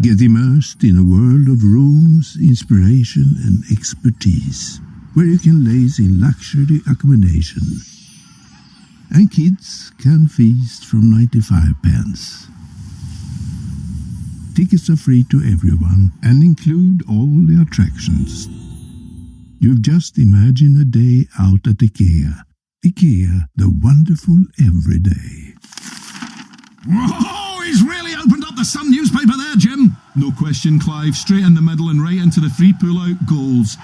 Get immersed in a world of rooms, inspiration and expertise, where you can laze in luxury accommodation. And kids can feast from 95 pence. Tickets are free to everyone and include all the attractions. You've just imagined a day out at IKEA. IKEA, the wonderful everyday. Whoa, he's really opened up the Sun newspaper there, Jim. No question, Clive. Straight in the middle and right into the free pull-out goals.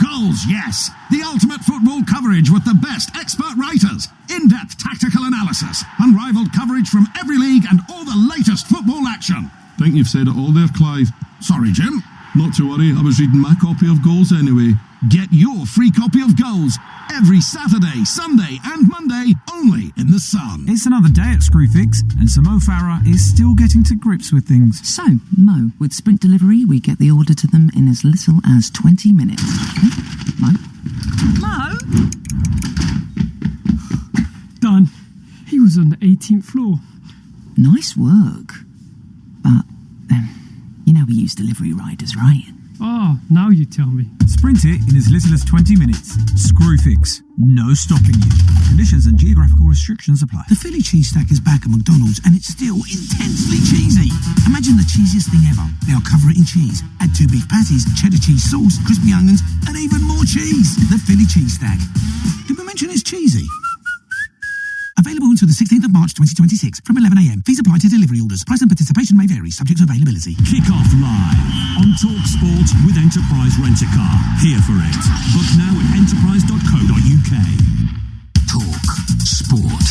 Goals, yes. The ultimate football coverage with the best expert writers. In-depth tactical analysis. Unrivaled coverage from every league and all the latest football action. Think you've said it all there, Clive. Sorry, Jim. Not to worry, I was reading my copy of Goals anyway. Get your free copy of Goals every Saturday, Sunday and Monday only in the Sun. It's another day at Screwfix and Sir Mo Farah is still getting to grips with things. So, Mo, with Sprint Delivery, we get the order to them in as little as 20 minutes. Okay? Mo? Mo? Done. He was on the 18th floor. Nice work. But, you know we use delivery riders, right? Oh, now you tell me. Sprint it in as little as 20 minutes. Screwfix. No stopping you. Conditions and geographical restrictions apply. The Philly cheese stack is back at McDonald's and it's still intensely cheesy. Imagine the cheesiest thing ever. Now cover it in cheese. Add 2 beef patties, cheddar cheese sauce, crispy onions, and even more cheese. The Philly cheese stack. Did we mention it's cheesy? Available until the 16th of March 2026 from 11 a.m. Fees apply to delivery orders. Price and participation may vary, subject to availability. Kick off live on TalkSport with Enterprise Rent-A-Car. Here for it. Book now at enterprise.co.uk. Talk Sport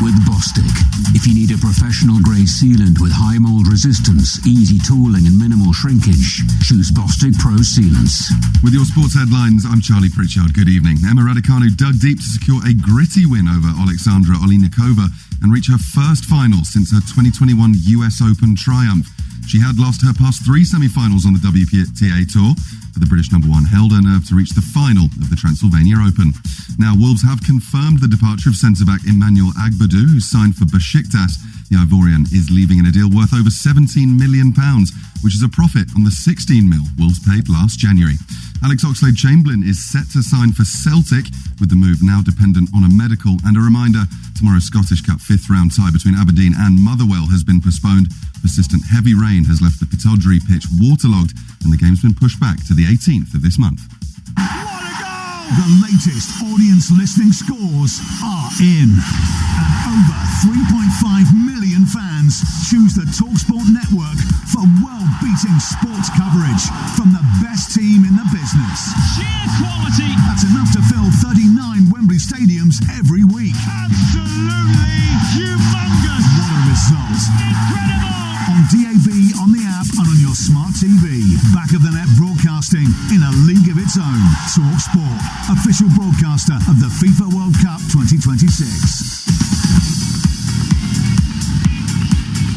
with Bostik. If you need a professional grade sealant with high mold resistance, easy tooling and minimal shrinkage, choose Bostik Pro Sealants. With your sports headlines, I'm Charlie Pritchard. Good evening. Emma Raducanu dug deep to secure a gritty win over Alexandra Olinikova and reach her first final since her 2021 US Open triumph. She had lost her past 3 semi-finals on the WTA Tour, but the British number 1 held her nerve to reach the final of the Transylvania Open. Now, Wolves have confirmed the departure of centre-back Emmanuel Agbadou, who signed for Besiktas. The Ivorian is leaving in a deal worth over £17 million, which is a profit on the £16 million Wolves paid last January. Alex Oxlade-Chamberlain is set to sign for Celtic, with the move now dependent on a medical. And a reminder, tomorrow's Scottish Cup 5th round tie between Aberdeen and Motherwell has been postponed. Persistent heavy rain has left the Pittodrie pitch waterlogged, and the game's been pushed back to the 18th of this month. The latest audience listening scores are in. And over 3.5 million fans choose the TalkSport network for world-beating sports coverage from the best team in the business. Sheer quality. That's enough to fill 39 Wembley stadiums every week. Absolutely humongous. What a result. Incredible. On DAB, on the app, and on your smart TV. Back of the net broadcasting in a league of its own. TalkSport, official broadcaster of the FIFA World Cup 2026.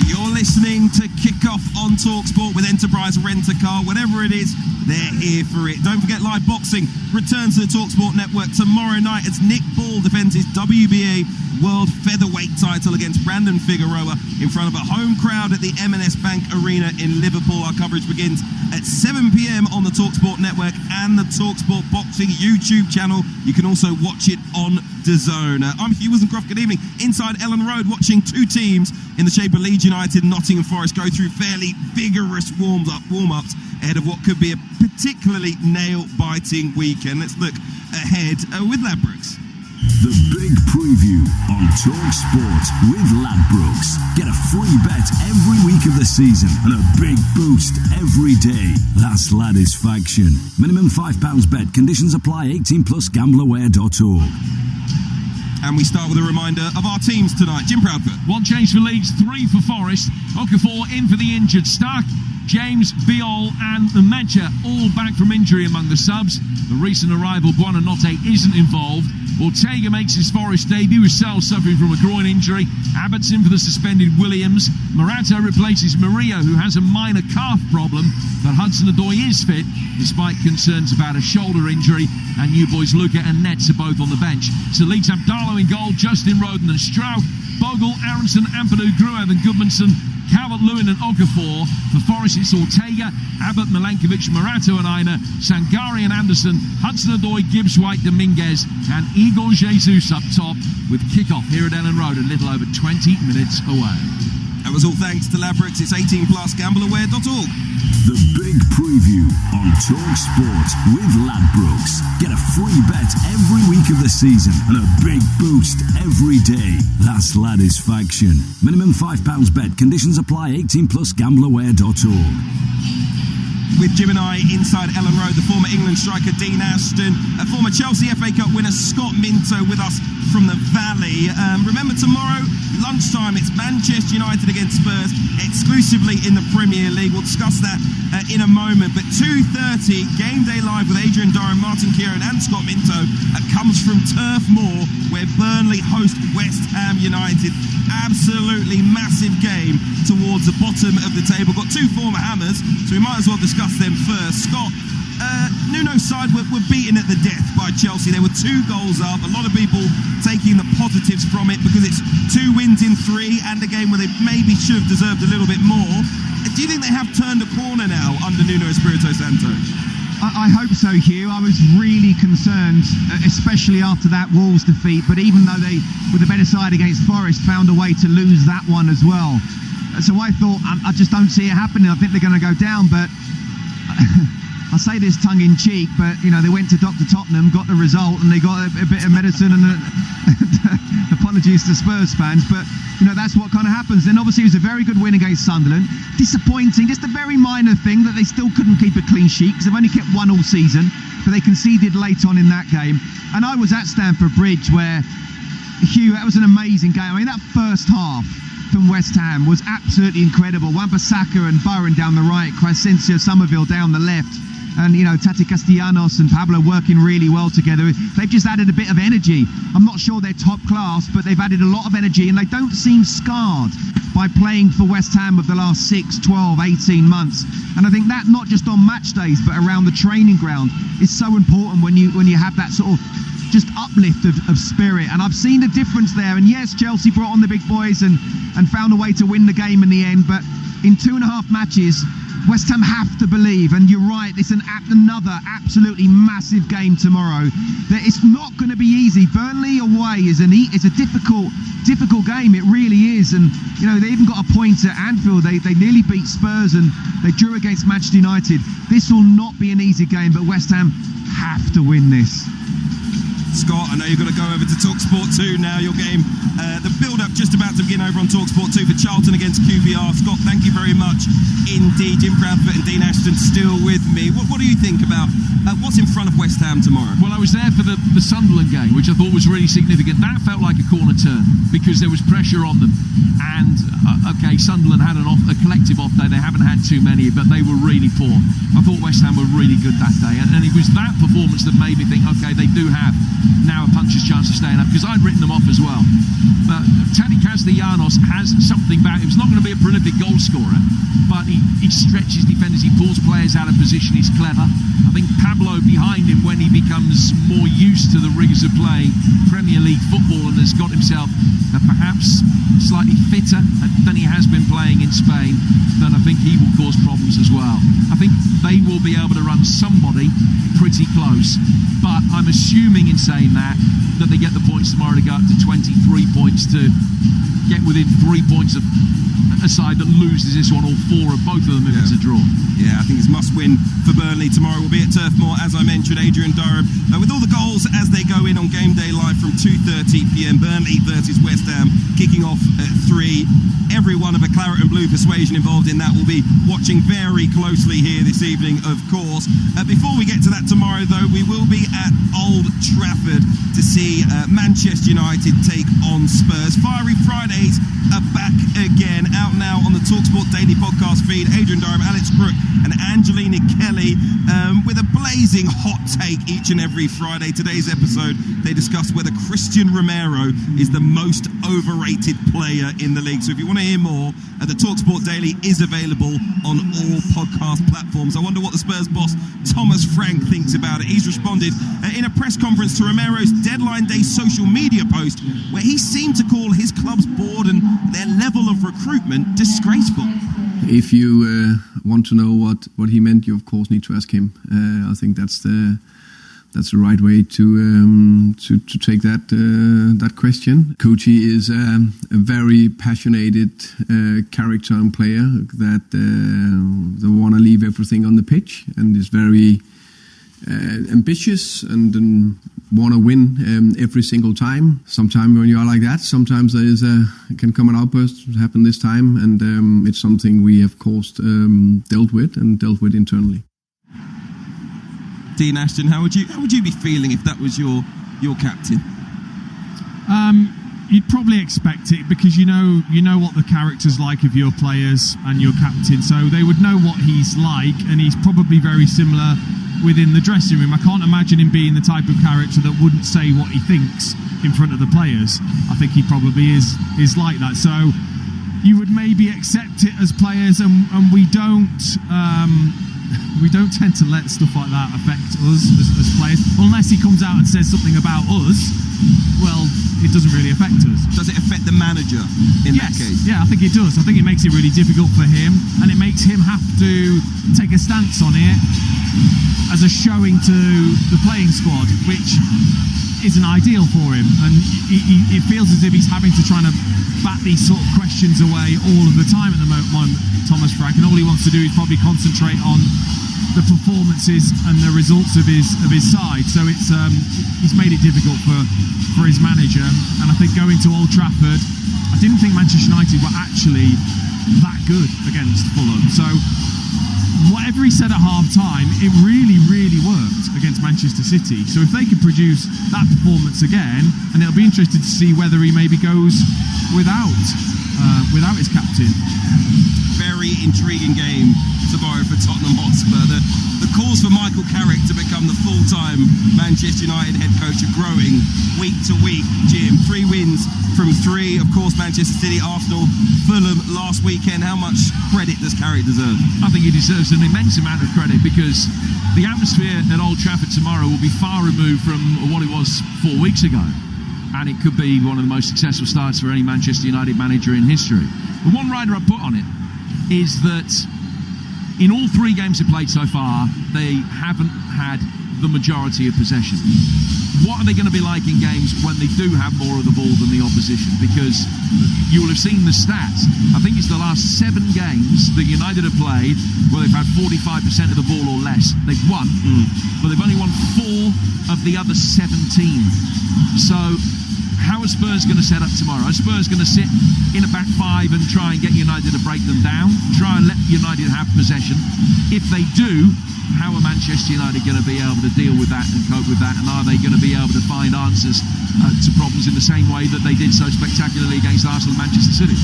You're listening to Kick Off on TalkSport with Enterprise Rent-A-Car. Whatever it is, they're here for it. Don't forget, live boxing returns to the TalkSport network tomorrow night as Nick Ball defends his WBA World Featherweight title against Brandon Figueroa in front of a home crowd at the M&S Bank Arena in Liverpool. Our coverage begins at 7 p.m. on the TalkSport network and the TalkSport Boxing YouTube channel. You can also watch it on DAZN. I'm Hugh Woozencroft. Good evening. Inside Ellen Road, watching 2 teams in the shape of Leeds United and Nottingham Forest go through fairly vigorous warm-ups ahead of what could be a particularly nail-biting weekend. Let's look ahead with Ladbrokes. The big preview on TalkSport with Ladbrokes. Get a free bet every week of the season and a big boost every day. That's Ladisfaction. Minimum £5 bet. Conditions apply. 18 plus gambleaware.org. And we start with a reminder of our teams tonight. Jim Proudfoot. 1 change for Leeds, 3 for Forest. Okafor in for the injured Stark. James, Biol and Mecha all back from injury among the subs. The recent arrival Buonanotte isn't involved. Ortega makes his Forest debut with Sal suffering from a groin injury. Abbott's in for the suspended Williams. Morata replaces Maria, who has a minor calf problem, but Hudson-Odoi is fit despite concerns about a shoulder injury. And new boys Luca and Nets are both on the bench. So Leeds have Darlow in goal, Justin Roden and Strauch, Bogle, Aronson, Ampadu, Gruev and Goodmanson, Calvert-Lewin and Okafor. For Forest, it's Ortega, Abbott, Milankovic, Morato and Aina, Sangari and Anderson, Hudson-Odoi, Gibbs, White, Dominguez and Igor Jesus up top with kick-off here at Ellen Road, a little over 20 minutes away. That was all thanks to Ladbrokes. It's 18+, gambleaware.org. The big preview on Talk Sport with Ladbrokes. Get a free bet every week of the season and a big boost every day. That's Ladisfaction. Minimum £5 bet. Conditions apply. 18+, gambleaware.org. With Jim and I inside Ellen Road, the former England striker Dean Ashton, a former Chelsea FA Cup winner Scott Minto with us from the Valley. Remember, tomorrow, lunchtime, it's Manchester United against Spurs, exclusively in the Premier League. We'll discuss that in a moment. But 2:30, Game Day Live with Adrian Durham, Martin Kieran and Scott Minto comes from Turf Moor, where Burnley host West Ham United. Absolutely massive game towards the bottom of the table. Got two former Hammers, so we might as well discuss them first. Scott, Nuno's side were beaten at the death by Chelsea. They were 2 goals up. A lot of people taking the positives from it because it's 2 wins in 3 and a game where they maybe should have deserved a little bit more. Do you think they have turned a corner now under Nuno Espirito Santo? I hope so, Hugh. I was really concerned, especially after that Wolves defeat, but even though they, with a better side against Forest, found a way to lose that one as well. So I thought, I just don't see it happening. I think they're going to go down, but I say this tongue-in-cheek, but, you know, they went to Dr. Tottenham, got the result, and they got a bit of medicine, and apologies to Spurs fans, but, you know, that's what kind of happens. Then obviously it was a very good win against Sunderland. Disappointing, just a very minor thing that they still couldn't keep a clean sheet, because they've only kept 1 all season, but they conceded late on in that game. And I was at Stamford Bridge where, Hugh, that was an amazing game. I mean, that first half from West Ham was absolutely incredible. Wan-Bissaka and Bowen down the right, Crescencio Somerville down the left. And, you know, Tati Castellanos and Pablo working really well together. They've just added a bit of energy. I'm not sure they're top class, but they've added a lot of energy, and they don't seem scarred by playing for West Ham of the last 6, 12, 18 months. And I think that, not just on match days, but around the training ground, is so important when you have that sort of just uplift of spirit. And I've seen the difference there. And yes, Chelsea brought on the big boys and found a way to win the game in the end. But in 2.5 matches, West Ham have to believe, and you're right, it's another absolutely massive game tomorrow. That it's not going to be easy. Burnley away is a difficult game. It really is. And, you know, they even got a point at Anfield. They nearly beat Spurs and they drew against Manchester United. This will not be an easy game, but West Ham have to win this. Scott, I know you're going to go over to TalkSport 2 now, your game. The build-up just about to begin over on TalkSport 2 for Charlton against QPR. Scott, thank you very much indeed. Jim Bradford and Dean Ashton still with me. What do you think about what's in front of West Ham tomorrow? Well, I was there for the Sunderland game, which I thought was really significant. That felt like a corner turn because there was pressure on them. And, okay, Sunderland had a collective off day. They haven't had too many, but they were really poor. I thought West Ham were really good that day. And it was that performance that made me think, okay, they do have now a puncher's chance of staying up, because I'd written them off as well. But Tati Castellanos has something back. He's not going to be a prolific goal scorer, but he stretches defenders, he pulls players out of position, he's clever. I think Pablo behind him, when he becomes more used to the rigours of playing Premier League football and has got himself perhaps slightly fitter than he has been playing in Spain, then I think he will cause problems as well. I think they will be able to run somebody pretty close, but I'm assuming in saying that they get the points tomorrow to go up to 23 points to get within 3 points of a side that loses this one, or 4 of both of them if it's a draw. Yeah, I think it's must win for Burnley tomorrow. We'll be at Turf Moor, as I mentioned. Adrian Durham with all the goals as they go in on Game Day Live from 2:30pm. Burnley versus West Ham kicking off at 3. Everyone of a claret and blue persuasion involved in that will be watching very closely here this evening, of course. Before we get to that tomorrow, though, we will be at Old Trafford to see Manchester United take on Spurs. Fiery Fridays are back again, out now on the TalkSport Daily podcast feed. Adrian Durham, Alex Crook and Angelina Kelly with a blazing hot take each and every Friday. Today's episode, they discuss whether Christian Romero is the most overrated player in the league. So if you want to hear more, the TalkSport Daily is available on all podcast platforms. I wonder what the Spurs boss Thomas Frank thinks about it. He's responded in a press conference to Romero's deadline day social media post, where he seemed to call his club's board and their level of recruitment disgraceful. If you want to know what he meant, you of course need to ask him. I think that's the right way to take that question. Coachy is a very passionate character and player that want to leave everything on the pitch, and is very ambitious and want to win every single time. Sometimes when you are like that, sometimes there is it can come an outburst. It happened this time, and it's something we of course dealt with internally. Dean Ashton, how would you be feeling if that was your captain? You'd probably expect it, because you know what the character's like of your players and your captain, so they would know what he's like, and he's probably very similar within the dressing room. I can't imagine him being the type of character that wouldn't say what he thinks in front of the players. I think he probably is like that. So you would maybe accept it as players, and we don't tend to let stuff like that affect us as players, unless he comes out and says something about us. Well, it doesn't really affect us. Does it affect the manager in that case? Yeah, I think it does. I think it makes it really difficult for him, and it makes him have to take a stance on it as a showing to the playing squad, which isn't ideal for him. And it feels as if he's having to try to bat these sort of questions away all of the time at the moment, Thomas Frank, and all he wants to do is probably concentrate on the performances and the results of his side. So it's he's made it difficult for his manager. And I think going to Old Trafford, I didn't think Manchester United were actually that good against Fulham. So whatever he said at half-time, it really, really worked against Manchester City. So if they could produce that performance again, and it'll be interesting to see whether he maybe goes without his captain. Very intriguing game tomorrow for Tottenham Hotspur. The calls for Michael Carrick to become the full-time Manchester United head coach are growing week to week. Jim, 3 wins from 3. Of course, Manchester City, Arsenal, Fulham last weekend. How much credit does Carrick deserve? I think he deserves an immense amount of credit, because the atmosphere at Old Trafford tomorrow will be far removed from what it was 4 weeks ago. And it could be one of the most successful starts for any Manchester United manager in history. The one rider I put on it is that in all 3 games they played so far, they haven't had the majority of possession. What are they going to be like in games when they do have more of the ball than the opposition? Because you will have seen the stats. I think it's the last 7 games that United have played where they've had 45% of the ball or less. They've won, but they've only won 4 of the other 17. So how are Spurs going to set up tomorrow? Are Spurs going to sit in a back 5 and try and get United to break them down? Try and let United have possession? If they do, how are Manchester United going to be able to deal with that and cope with that? And are they going to be able to find answers to problems in the same way that they did so spectacularly against Arsenal and Manchester City?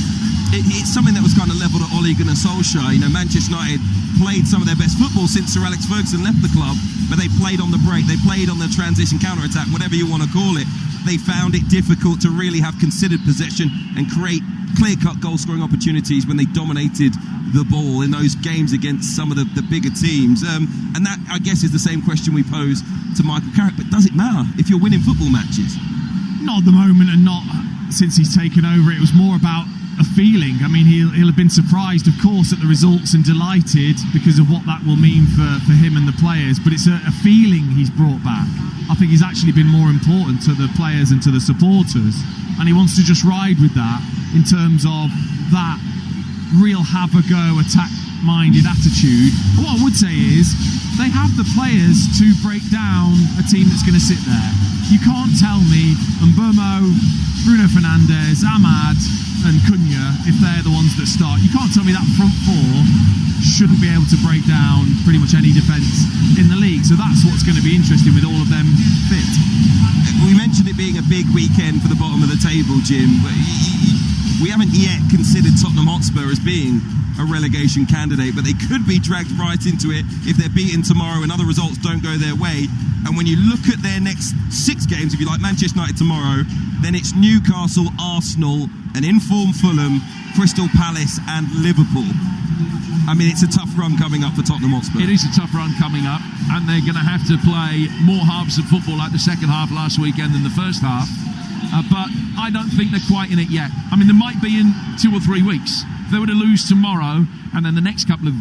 It's something that was kind of levelled at Ole Gunnar Solskjaer. You know, Manchester United played some of their best football since Sir Alex Ferguson left the club, but they played on the break, they played on the transition counter-attack, whatever you want to call it. They found it difficult to really have considered possession and create clear-cut goal-scoring opportunities when they dominated the ball in those games against some of the bigger teams. And that, I guess, is the same question we pose to Michael Carrick. But does it matter if you're winning football matches? Not at the moment, and not since he's taken over. It was more about a feeling. I mean, he'll have been surprised, of course, at the results and delighted because of what that will mean for him and the players. But it's a feeling he's brought back. I think he's actually been more important to the players and to the supporters, and he wants to just ride with that in terms of that real have-a-go, attack-minded attitude. What I would say is they have the players to break down a team that's going to sit there. You can't tell me Mbeumo, Bruno Fernandes, Ahmad and Cunha, if they're the ones that start, you can't tell me that front 4 shouldn't be able to break down pretty much any defence in the league. So that's what's going to be interesting with all of them fit. We mentioned it being a big weekend for the bottom of the table, Jim. We haven't yet considered Tottenham Hotspur as being a relegation candidate, but they could be dragged right into it if they're beaten tomorrow and other results don't go their way. And when you look at their next 6 games, if you like, Manchester United tomorrow, then it's Newcastle, Arsenal, an informed Fulham, Crystal Palace and Liverpool. I mean, it's a tough run coming up for Tottenham Hotspur. It is a tough run coming up, and they're going to have to play more halves of football like the second half last weekend than the first half. but I don't think they're quite in it yet. I mean, they might be in 2 or 3 weeks. If they were to lose tomorrow and then the next couple of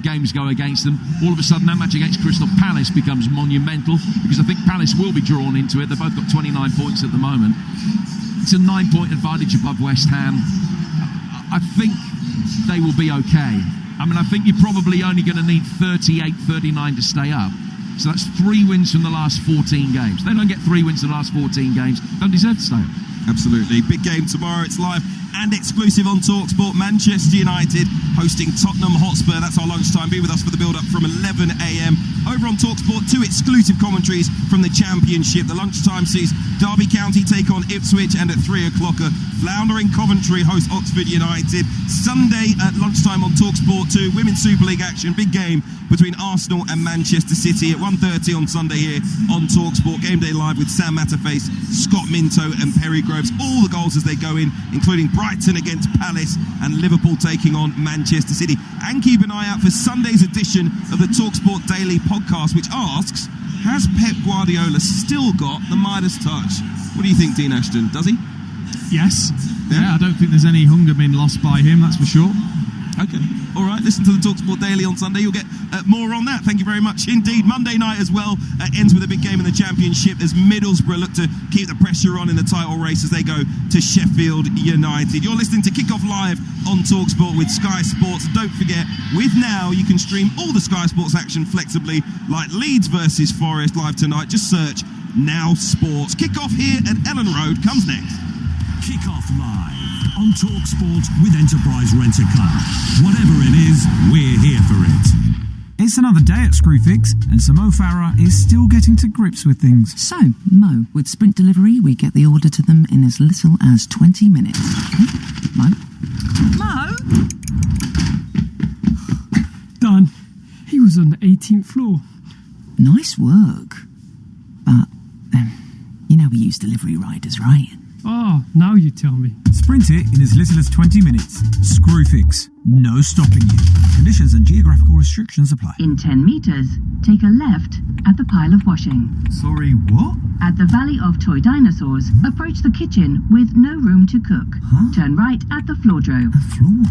games go against them, all of a sudden that match against Crystal Palace becomes monumental, because I think Palace will be drawn into it. They've both got 29 points at the moment. It's a 9-point advantage above West Ham. I think they will be okay. I mean, I think you're probably only going to need 38-39 to stay up. So that's 3 wins from the last 14 games. They don't get 3 wins from the last 14 games, don't deserve to stay up. Absolutely. Big game tomorrow. It's live and exclusive on TalkSport. Manchester United hosting Tottenham Hotspur. That's our lunchtime. Be with us for the build-up from 11 a.m. Over on TalkSport, 2 exclusive commentaries from the Championship. The lunchtime sees Derby County take on Ipswich, and at 3 o'clock, floundering Coventry host Oxford United. Sunday at lunchtime on TalkSport 2, Women's Super League action. Big game between Arsenal and Manchester City at 1:30 on Sunday here on TalkSport. Game day live with Sam Matterface, Scott Minto and Perry Groves. All the goals as they go in, including Brighton against Palace and Liverpool taking on Manchester City. And keep an eye out for Sunday's edition of the TalkSport Daily podcast, which asks, has Pep Guardiola still got the Midas touch? What do you think, Dean Ashton? Does he? Yes. Yeah, I don't think there's any hunger being lost by him, that's for sure. Okay. All right. Listen to the TalkSport Daily on Sunday. You'll get more on that. Thank you very much indeed. Monday night as well ends with a big game in the Championship as Middlesbrough look to keep the pressure on in the title race as they go to Sheffield United. You're listening to Kickoff Live on TalkSport with Sky Sports. Don't forget, with Now, you can stream all the Sky Sports action flexibly, like Leeds versus Forest live tonight. Just search Now Sports. Kickoff here at Ellen Road comes next. Kickoff Live on TalkSport with Enterprise Rent-A-Car. Whatever it is, we're here for it. It's another day at Screwfix, and so Mo Farah is still getting to grips with things. So, Mo, with Sprint Delivery, we get the order to them in as little as 20 minutes. Mo? Mo? Done. He was on the 18th floor. Nice work. But, you know we use delivery riders, right? Oh, now you tell me. Sprint it in as little as 20 minutes. Screwfix. No stopping you. Conditions and geographical restrictions apply. In 10 metres, take a left at the pile of washing. Sorry, what? At the Valley of Toy Dinosaurs, approach the kitchen with no room to cook. Turn right at the floordrobe.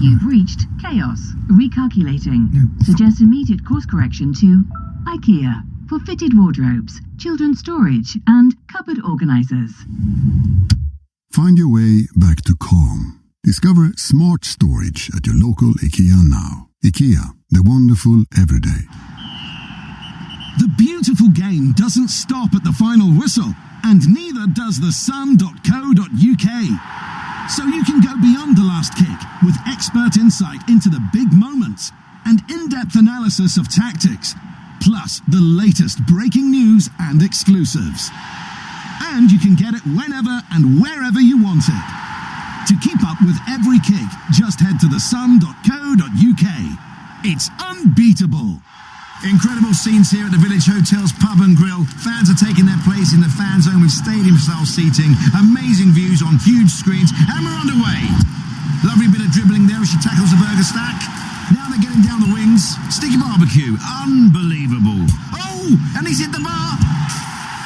You've reached chaos. Recalculating. Suggest immediate course correction to IKEA for fitted wardrobes, children's storage, and cupboard organisers. Find your way back to calm. Discover smart storage at your local IKEA now. IKEA, the wonderful everyday. The beautiful game doesn't stop at the final whistle, and neither does the sun.co.uk. So you can go beyond the last kick with expert insight into the big moments and in-depth analysis of tactics, plus the latest breaking news and exclusives. And you can get it whenever and wherever you want it. To keep up with every kick, just head to thesun.co.uk. It's unbeatable. Incredible scenes here at the Village Hotel's Pub and Grill. Fans are taking their place in the fan zone with stadium-style seating, amazing views on huge screens, and we're underway. Lovely bit of dribbling there as she tackles the burger stack. Now they're getting down the wings. Sticky barbecue, unbelievable. Oh, and he's hit the bar.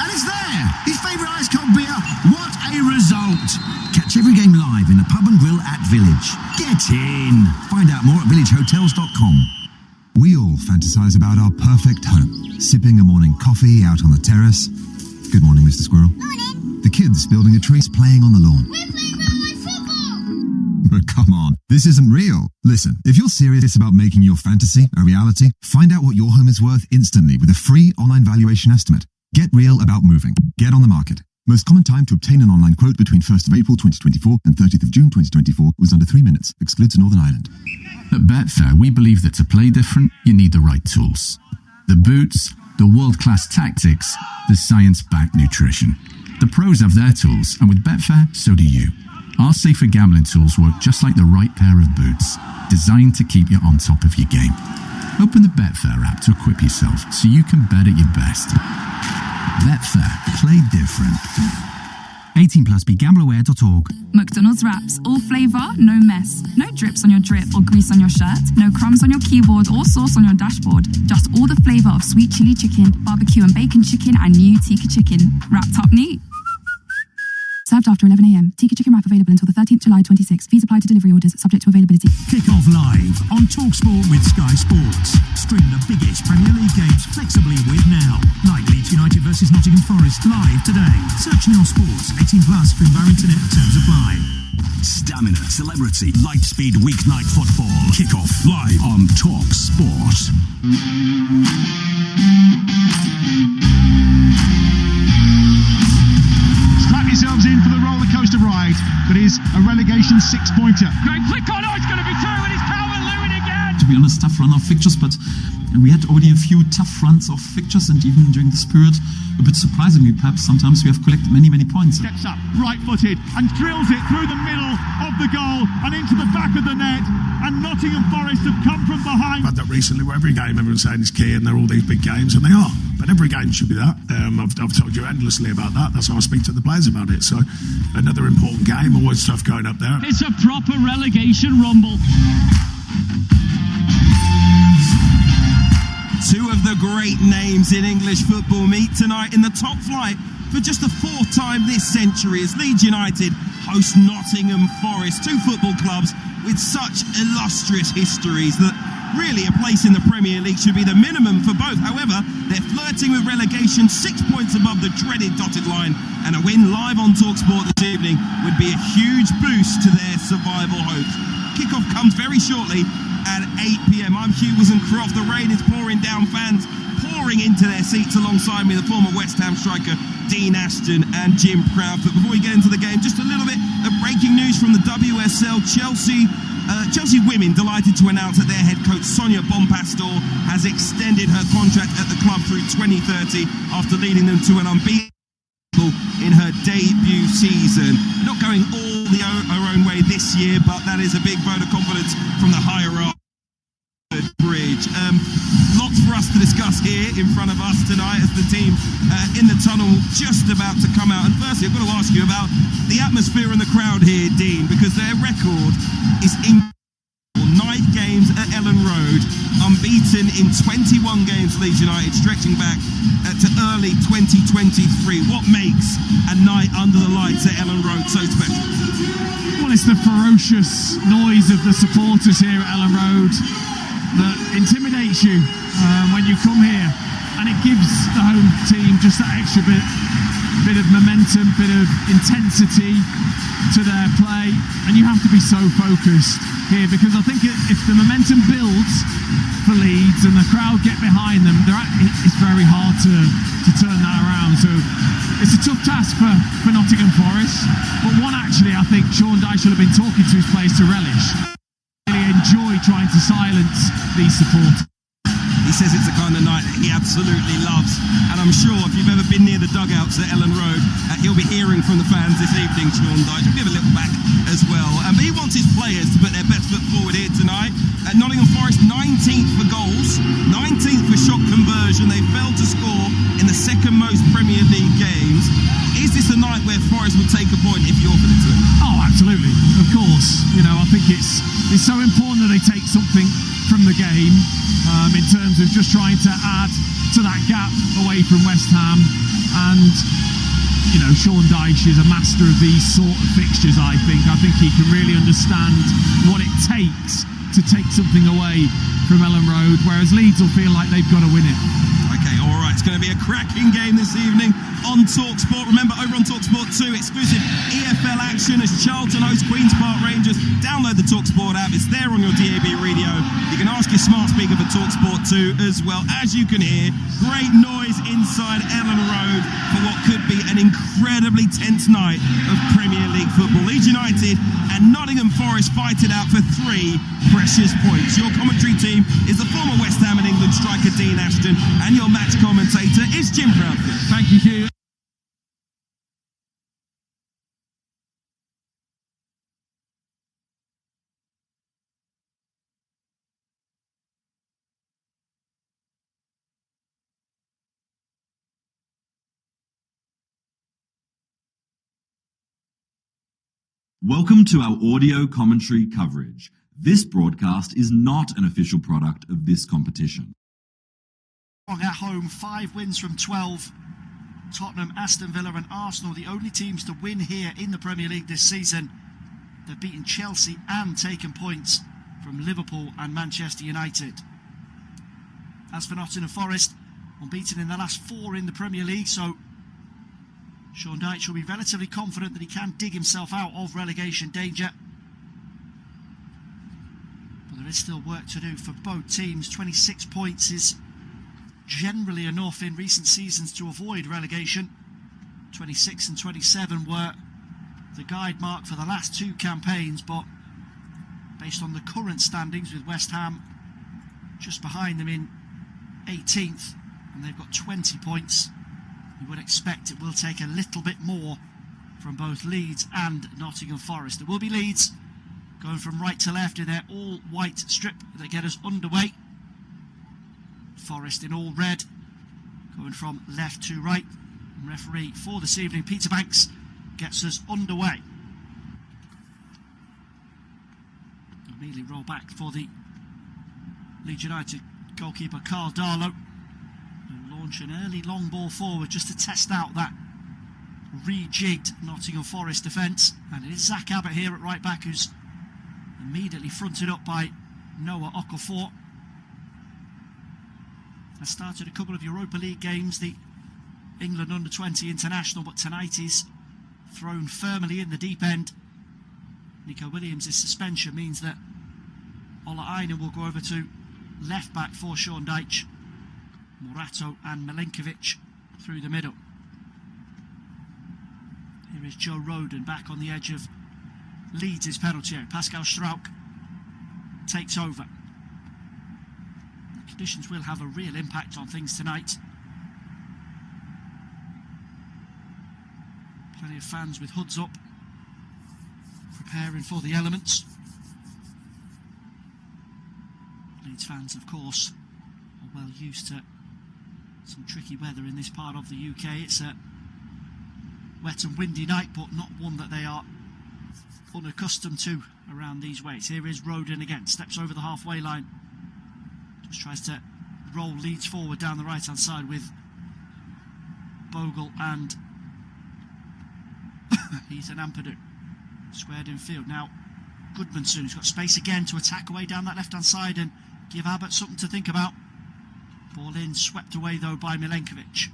And it's there. His favourite ice cold beer. What a result. Catch every game live in the Pub and Grill at Village. Get in. Find out more at villagehotels.com. We all fantasize about our perfect home, sipping a morning coffee out on the terrace. Good morning, Mr. Squirrel. Morning. The kids building a tree, playing on the lawn. We're playing Railway football! But come on, this isn't real. Listen, if you're serious about making your fantasy a reality, find out what your home is worth instantly with a free online valuation estimate. Get real about moving. Get on the market. Most common time to obtain an online quote between 1st of April 2024 and 30th of June 2024 was under 3 minutes. Excludes Northern Ireland. At Betfair, we believe that to play different, you need the right tools. The boots, the world-class tactics, the science-backed nutrition. The pros have their tools, and with Betfair, so do you. Our safer gambling tools work just like the right pair of boots, designed to keep you on top of your game. Open the Betfair app to equip yourself so you can bet at your best. Betfair. Play different. 18 plus, begambleaware.org. McDonald's wraps, all flavour, no mess. No drips on your drip or grease on your shirt. No crumbs on your keyboard or sauce on your dashboard. Just all the flavour of sweet chili chicken, barbecue and bacon chicken, and new tikka chicken. Wrapped up neat. Served after 11 a.m. Tiki chicken wrap available until the 13th July 26. Fees apply to delivery orders subject to availability. Kick off live on TalkSport with Sky Sports. Stream the biggest Premier League games flexibly with Now. Like Leeds United versus Nottingham Forest live today. Search Now Sports. 18 plus. Stream via internet. Terms apply. Stamina, celebrity, light-speed weeknight football. Kick off live on TalkSport. Strap yourselves in for the roller coaster ride that is a relegation six-pointer. Great flick on, it's going to be through, and it's Calvert-Lewin again! To be honest, tough run of fixtures, but we had already a few tough runs of fixtures, and even during the spirit, a bit surprisingly, perhaps sometimes we have collected many points. Steps up, right-footed, and drills it through the middle of the goal and into the back of the net. And Nottingham Forest have come from behind. I've had that recently where every game everyone's saying is key and they're all these big games, and they are. But every game should be that. I've told you endlessly about that. That's how I speak to the players about it. So another important game, always tough going up there. It's a proper relegation rumble. Two of the great names in English football meet tonight in the top flight for just the fourth time this century as Leeds United host Nottingham Forest, two football clubs with such illustrious histories that really a place in the Premier League should be the minimum for both. However, they're flirting with relegation 6 points above the dreaded dotted line, and a win live on TalkSport this evening would be a huge boost to their survival hopes. Kickoff comes very shortly at 8 p.m. I'm Hugh Croft. The rain is pouring down, fans pouring into their seats alongside me, the former West Ham striker Dean Ashton and Jim Proudfoot. Before we get into the game, just a little bit of breaking news from the WSL. Chelsea women delighted to announce that their head coach Sonia Bompastor has extended her contract at the club through 2030 after leading them to an unbeaten in her debut season. Not going all her own way this year, but that is a big vote of confidence from the higher up bridge. Lots for us to discuss here in front of us tonight as the team in the tunnel just about to come out. And firstly, I've got to ask you about the atmosphere and the crowd here, Dean, because their record is incredible. 9 games at Ellen Road, unbeaten in 21 games, Leeds United, stretching back to early 2023. What makes a night under the lights at Ellen Road so special? Well, it's the ferocious noise of the supporters here at Ellen Road that intimidates you when you come here, and it gives the home team just that extra bit of momentum, bit of intensity to their play, and you have to be so focused here, because I think if the momentum builds for Leeds and the crowd get behind them, it's very hard to turn that around. So it's a tough task for Nottingham Forest, but one actually I think Sean Dyche should have been talking to his players to relish. Really enjoy trying to silence these supporters. He says it's the kind of night that he absolutely loves, and I'm sure if you've ever been near the dugouts at Ellen Road, he'll be hearing from the fans this evening, Sean Dyche. He'll give a little back as well. But he wants his players to put their best foot forward here tonight. At Nottingham Forest, 19th for goals, 19th for shot conversion. They failed to score in the second most Premier League games. Is this a night where Forest would take a point if you offered it to them? Oh, absolutely. Of course. You know, I think it's so important that they take something from the game in terms of just trying to add to that gap away from West Ham. And, you know, Sean Dyche is a master of these sort of fixtures, I think. I think he can really understand what it takes to take something away from Ellen Road, whereas Leeds will feel like they've got to win it. Okay, all right, it's going to be a cracking game this evening on TalkSport. Remember, over on TalkSport 2, exclusive EFL action as Charlton host Queen's Park Rangers. Download the TalkSport app, it's there on your DAB radio. You can ask your smart speaker for TalkSport 2 as well. As you can hear, great noise inside Ellen Road for what could be an incredibly tense night of Premier League football. Leeds United and Nottingham Forest fight it out for 3 precious points. Your commentary team is the former West Ham and England striker Dean Ashton, and your match commentator is Jim Proudfoot. Thank you, Hugh. Welcome to our audio commentary coverage. This broadcast is not an official product of this competition. At home, 5 wins from 12 Tottenham, Aston Villa and Arsenal, the only teams to win here in the Premier League this season. They've beaten Chelsea and taken points from Liverpool and Manchester United. As for Nottingham Forest, unbeaten in the last 4 in the Premier League, so Sean Dyche will be relatively confident that he can dig himself out of relegation danger. But there is still work to do for both teams. 26 points is generally enough in recent seasons to avoid relegation. 26 and 27 were the guide mark for the last 2 campaigns, but based on the current standings, with West Ham just behind them in 18th, and they've got 20 points, you would expect it will take a little bit more from both Leeds and Nottingham Forest. There will be Leeds going from right to left in their all-white strip that get us underway. Forest in all red, going from left to right. And referee for this evening, Peter Banks, gets us underway. Immediately roll back for the Leeds United goalkeeper Carl Darlow, and launch an early long ball forward just to test out that rejigged Nottingham Forest defence. And it is Zach Abbott here at right back, who's immediately fronted up by Noah Okafor. Has started a couple of Europa League games, the England under-20 international, but tonight is thrown firmly in the deep end. Nico Williams' suspension means that Ola Aina will go over to left back for Sean Dyche. Morato and Milenkovic through the middle. Here is Joe Rodon back on the edge of Leeds' penalty area. Pascal Struijk takes over. The conditions will have a real impact on things tonight. Plenty of fans with hoods up, preparing for the elements. Leeds fans, of course, are well used to some tricky weather in this part of the UK. It's a wet and windy night, but not one that they are unaccustomed to around these ways. Here is Rodon again, steps over the halfway line, just tries to roll Leeds forward down the right hand side with Bogle and he's an Ampadu squared in field. Now Goodmanson, who's got space again to attack away down that left hand side and give Abbott something to think about. Ball in, swept away though by Milenkovic.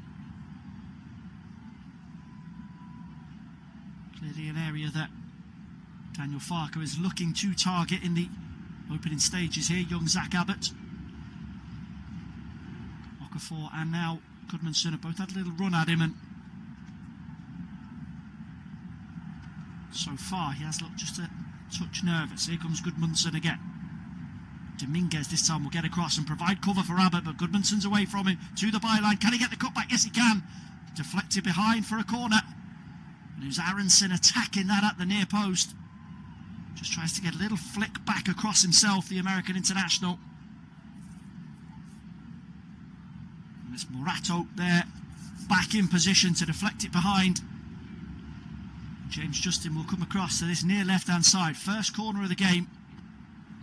Clearly an area that Daniel Farke is looking to target in the opening stages here. Young Zach Abbott, Okafor and now Goodmanson have both had a little run at him, and so far he has looked just a touch nervous. Here comes Goodmanson again. Dominguez this time will get across and provide cover for Abbott, but Goodmanson's away from him to the byline. Can he get the cutback? Yes, he can. Deflected behind for a corner. And it was Aronson attacking that at the near post. Just tries to get a little flick back across himself, the American international. And it's Morato there, back in position to deflect it behind. James Justin will come across to this near left-hand side. First corner of the game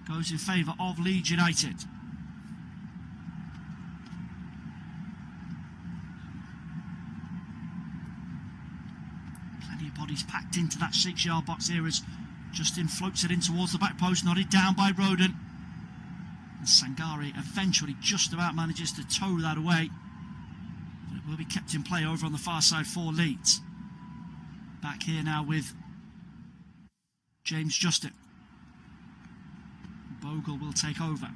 goes in favour of Leeds United. Plenty of bodies packed into that 6-yard box here as Justin floats it in towards the back post, nodded down by Rodon. And Sangare eventually just about manages to tow that away. But it will be kept in play over on the far side for Leeds. Back here now with James Justin. Bogle will take over.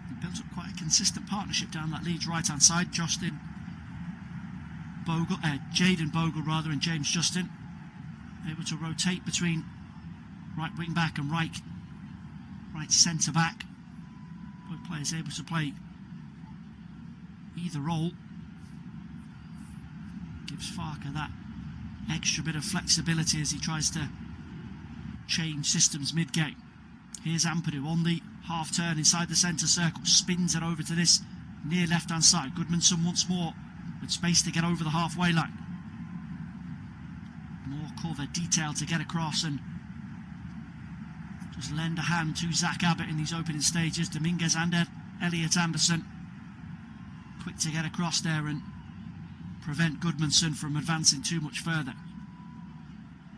They built up quite a consistent partnership down that Leeds right-hand side. Justin Bogle, Jayden Bogle rather, and James Justin able to rotate between right wing back and right centre back. Both players able to play either role. Gives Farke that extra bit of flexibility as he tries to change systems mid-game. Here's Ampadu on the half-turn inside the centre circle, spins it over to this near left-hand side. Goodmanson once more with space to get over the halfway line. More cover detail to get across, and just lend a hand to Zach Abbott in these opening stages. Dominguez and Elliot Anderson quick to get across there and prevent Goodmanson from advancing too much further.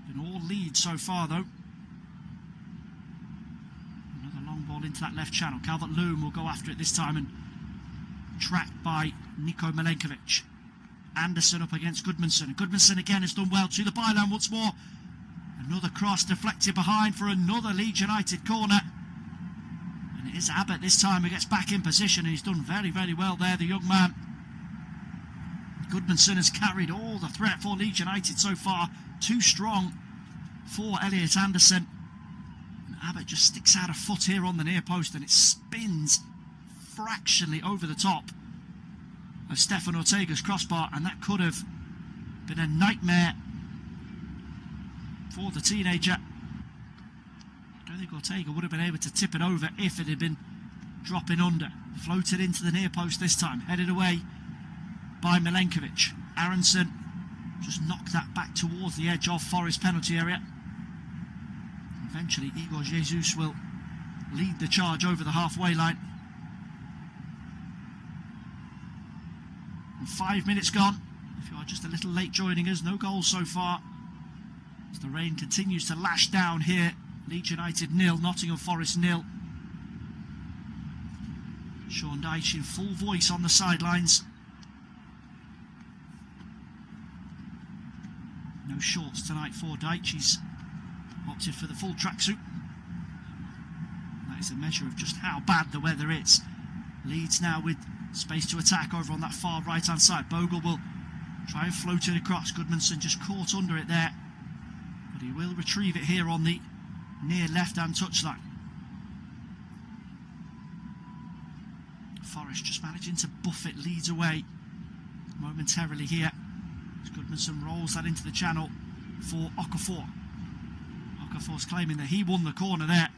Been all Leeds so far though. Another long ball into that left channel. Calvert-Lewin will go after it this time and tracked by Niko Milenkovic. Anderson up against Goodmanson. And Goodmanson again has done well to the byline once more. Another cross deflected behind for another Leeds United corner. And it is Abbott this time who gets back in position, and he's done very, very well there, the young man. Goodmanson has carried all the threat for Leeds United so far. Too strong for Elliot Anderson. And Abbott just sticks out a foot here on the near post, and it spins fractionally over the top of Stefan Ortega's crossbar, and that could have been a nightmare for the teenager. I don't think Ortega would have been able to tip it over if it had been dropping under. Floated into the near post this time, headed away by Milenkovic. Aronson just knocked that back towards the edge of Forest penalty area. Eventually Igor Jesus will lead the charge over the halfway line. And 5 minutes gone. If you are just a little late joining us, no goals so far as the rain continues to lash down here. Leeds United 0, Nottingham Forest 0. Sean Dyche in full voice on the sidelines. No shorts tonight for Dyche. He's opted for the full tracksuit. That is a measure of just how bad the weather is. Leeds now with space to attack over on that far right hand side. Bogle will try and float it across. Goodmanson just caught under it there, but he will retrieve it here on the near left hand touchline. Forest just managing to buffet Leeds away momentarily here as Goodmanson rolls that into the channel for Okafor. Okafor's claiming that he won the corner there.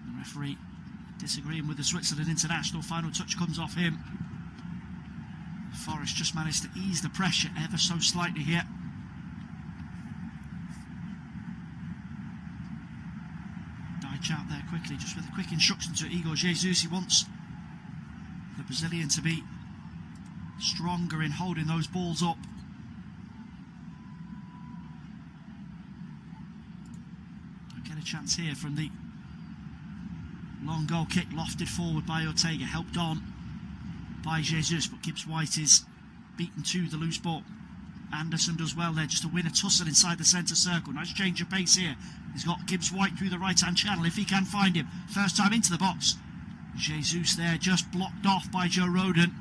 The referee disagreeing with the Switzerland international. Final touch comes off him. Forest just managed to ease the pressure ever so slightly here. Dyche out there quickly, just with a quick instruction to Igor Jesus. He wants the Brazilian to be stronger in holding those balls up. I'll get a chance here from the long goal kick lofted forward by Ortega, helped on by Jesus, but Gibbs White is beaten to the loose ball. Anderson does well there just to win a tussle inside the centre circle. Nice change of pace here. He's got Gibbs White through the right hand channel if he can find him. First time into the box. Jesus there just blocked off by Joe Rodon.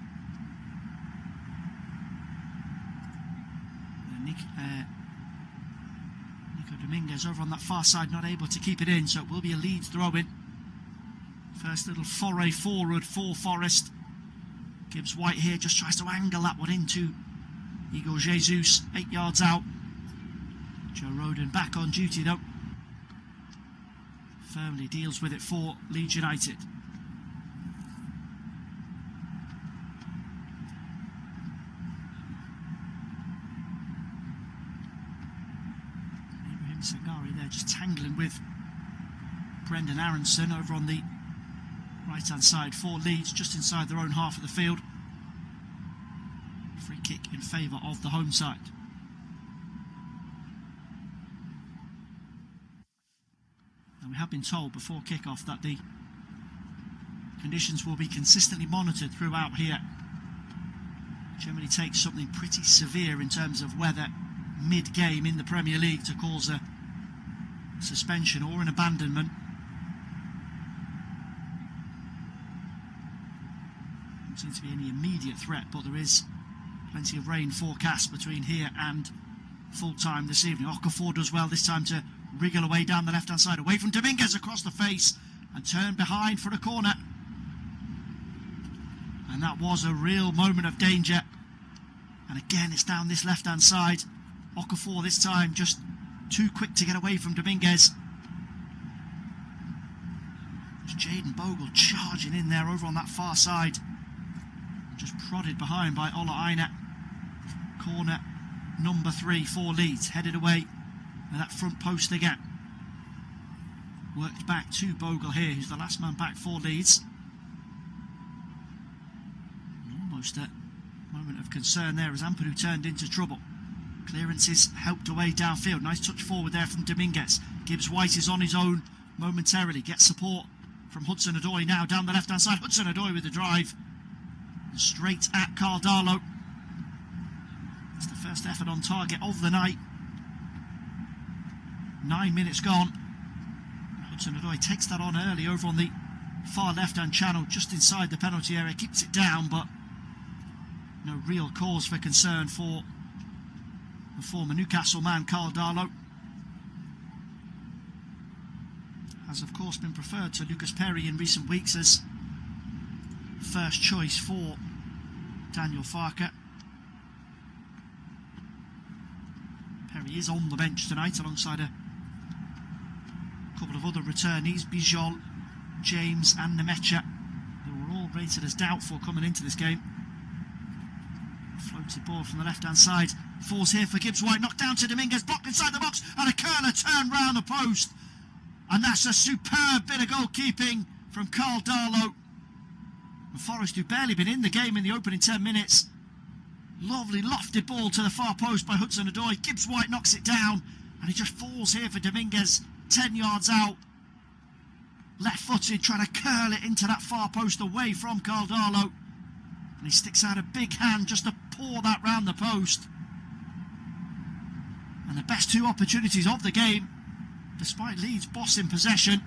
Nico Dominguez over on that far side, not able to keep it in, so it will be a Leeds throw-in. First little foray forward for Forest. Gibbs White here just tries to angle that one into Igor Jesus, 8 yards out. Joe Rodon back on duty though. Firmly deals with it for Leeds United. Ibrahim Sangari there just tangling with Brendan Aronson over on the right hand side for Leeds, just inside their own half of the field. Free kick in favour of the home side. Now we have been told before kick-off that the conditions will be consistently monitored throughout here. Generally takes something pretty severe in terms of weather mid-game in the Premier League to cause a suspension or an abandonment. Doesn't seem to be any immediate threat, but there is plenty of rain forecast between here and full time this evening. Okafor does well this time to wriggle away down the left hand side, away from Dominguez across the face and turn behind for a corner. And that was a real moment of danger. And again, it's down this left hand side. Okafor this time just too quick to get away from Dominguez. It's Jayden Bogle charging in there over on that far side. Just prodded behind by Ola Aina. Corner number 3 for Leeds, headed away at that front post again. Worked back to Bogle here, who's the last man back for Leeds. Almost a moment of concern there as Ampadu turned into trouble. Clearances helped away downfield. Nice touch forward there from Dominguez. Gibbs-White is on his own momentarily. Gets support from Hudson-Odoi now down the left-hand side. Hudson-Odoi with the drive. Straight at Carl Darlow. It's the first effort on target of the night. 9 minutes gone. Hudson-Odoi takes that on early over on the far left-hand channel, just inside the penalty area. Keeps it down, but no real cause for concern for the former Newcastle man, Carl Darlow. Has, of course, been preferred to Lucas Perry in recent weeks as first choice for Daniel Farke. Perry is on the bench tonight alongside a couple of other returnees, Bijol, James and Nemecha, who were all rated as doubtful coming into this game. Floated ball from the left-hand side. Falls here for Gibbs-White. Knocked down to Dominguez. Blocked inside the box. And a curler turned round the post. And that's a superb bit of goalkeeping from Carl Darlow. And Forest, who've barely been in the game in the opening 10 minutes. Lovely lofted ball to the far post by Hudson-Odoi. Gibbs-White knocks it down. And he just falls here for Dominguez. 10 yards out. Left-footed, trying to curl it into that far post away from Carl Darlow. And he sticks out a big hand just to pour that round the post. And the best two opportunities of the game, despite Leeds bossing possession,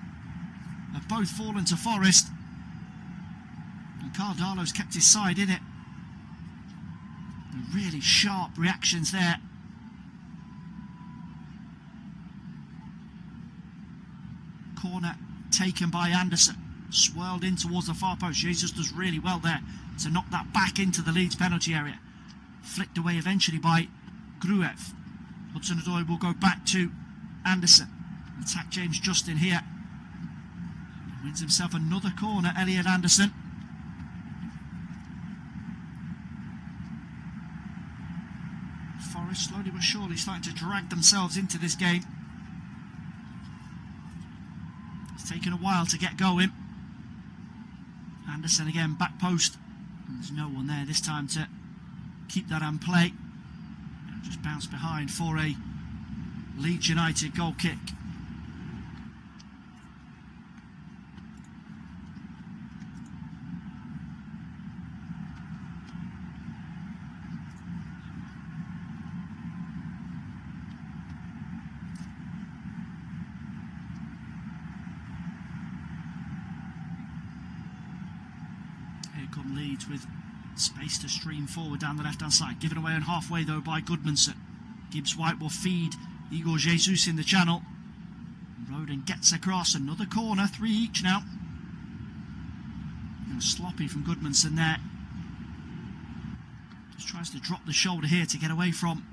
have both fallen to Forest. And Carl Darlow's kept his side in it. And really sharp reactions there. Corner taken by Anderson. Swirled in towards the far post. Jesus does really well there to knock that back into the Leeds penalty area. Flicked away eventually by Gruev. Hudson-Odoi will go back to Anderson. Attack James Justin here. He wins himself another corner, Elliot Anderson. Forest slowly but surely starting to drag themselves into this game. It's taken a while to get going. Anderson again, back post. And there's no one there this time to keep that and play. Just bounce behind for a Leeds United goal kick. Here come Leeds with space to stream forward down the left-hand side. Given away on halfway, though, by Goodmanson. Gibbs-White will feed Igor Jesus in the channel. Roden gets across. Another corner. 3 each now. And sloppy from Goodmanson there. Just tries to drop the shoulder here to get away from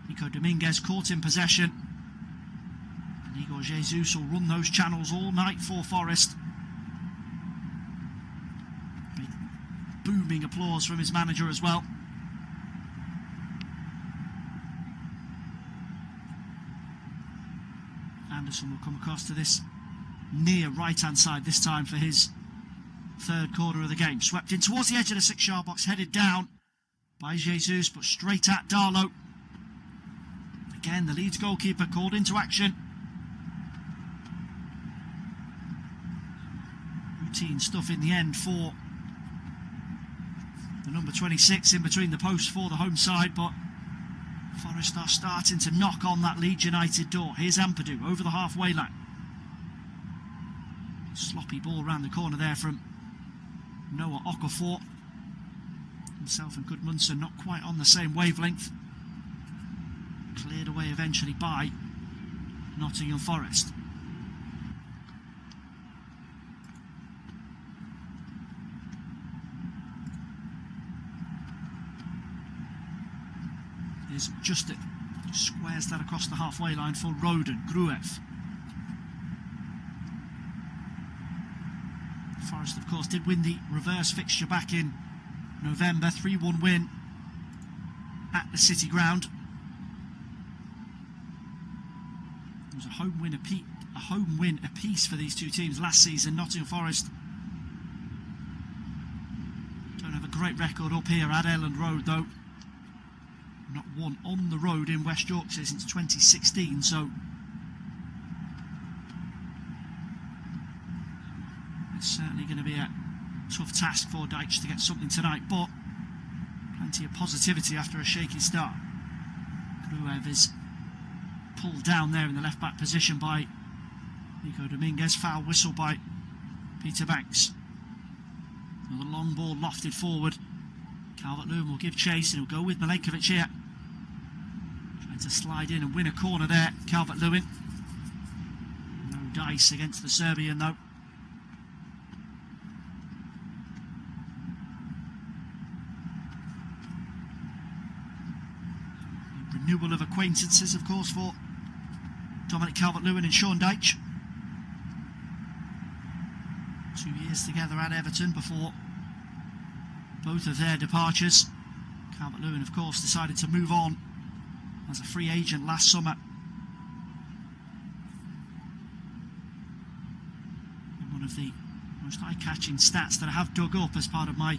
Nico Dominguez. Caught in possession. And Igor Jesus will run those channels all night for Forest. Booming applause from his manager as well. Anderson will come across to this near right-hand side this time for his third corner of the game. Swept in towards the edge of the 6-yard box, headed down by Jesus, but straight at Darlow. Again, the Leeds goalkeeper called into action. Routine stuff in the end for the number 26 in between the posts for the home side, but Forest are starting to knock on that Leeds United door. Here's Ampadu over the halfway line. Sloppy ball around the corner there from Noah Okafor. Himself and Goodmanson not quite on the same wavelength. Cleared away eventually by Nottingham Forest. Is Justin squares that across the halfway line for Roden. Gruev. Forest, of course, did win the reverse fixture back in November. 3-1 win at the City Ground. was a home win apiece for these two teams last season. Nottingham Forest don't have a great record up here at Elland Road, though. Not won on the road in West Yorkshire since 2016, so it's certainly going to be a tough task for Dyche to get something tonight, but plenty of positivity after a shaky start. Gruev is pulled down there in the left back position by Nico Dominguez. Foul whistle by Peter Banks. Another long ball lofted forward. Calvert-Lewin will give chase and he'll go with Milenkovic here. Trying to slide in and win a corner there, Calvert-Lewin. No dice against the Serbian though. Renewal of acquaintances, of course, for Dominic Calvert-Lewin and Sean Dyche. 2 years together at Everton before both of their departures. Calvert-Lewin, of course, decided to move on as a free agent last summer. And one of the most eye-catching stats that I have dug up as part of my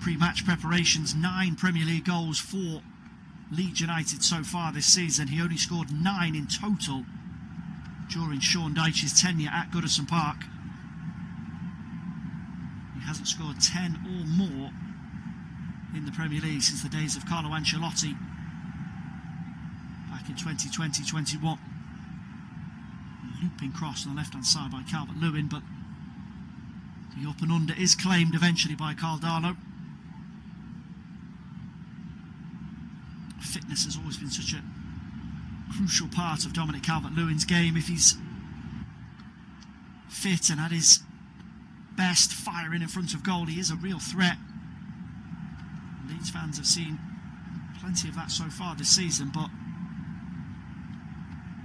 pre-match preparations, 9 Premier League goals for Leeds United so far this season. He only scored 9 in total during Sean Dyche's tenure at Goodison Park. He hasn't scored 10 or more in the Premier League since the days of Carlo Ancelotti back in 2020-21. Looping cross on the left hand side by Calvert-Lewin, but the up and under is claimed eventually by Carl Darlow. Fitness has always been such a crucial part of Dominic Calvert-Lewin's game. If he's fit and at his best, firing in front of goal, he is a real threat. Leeds fans have seen plenty of that so far this season, but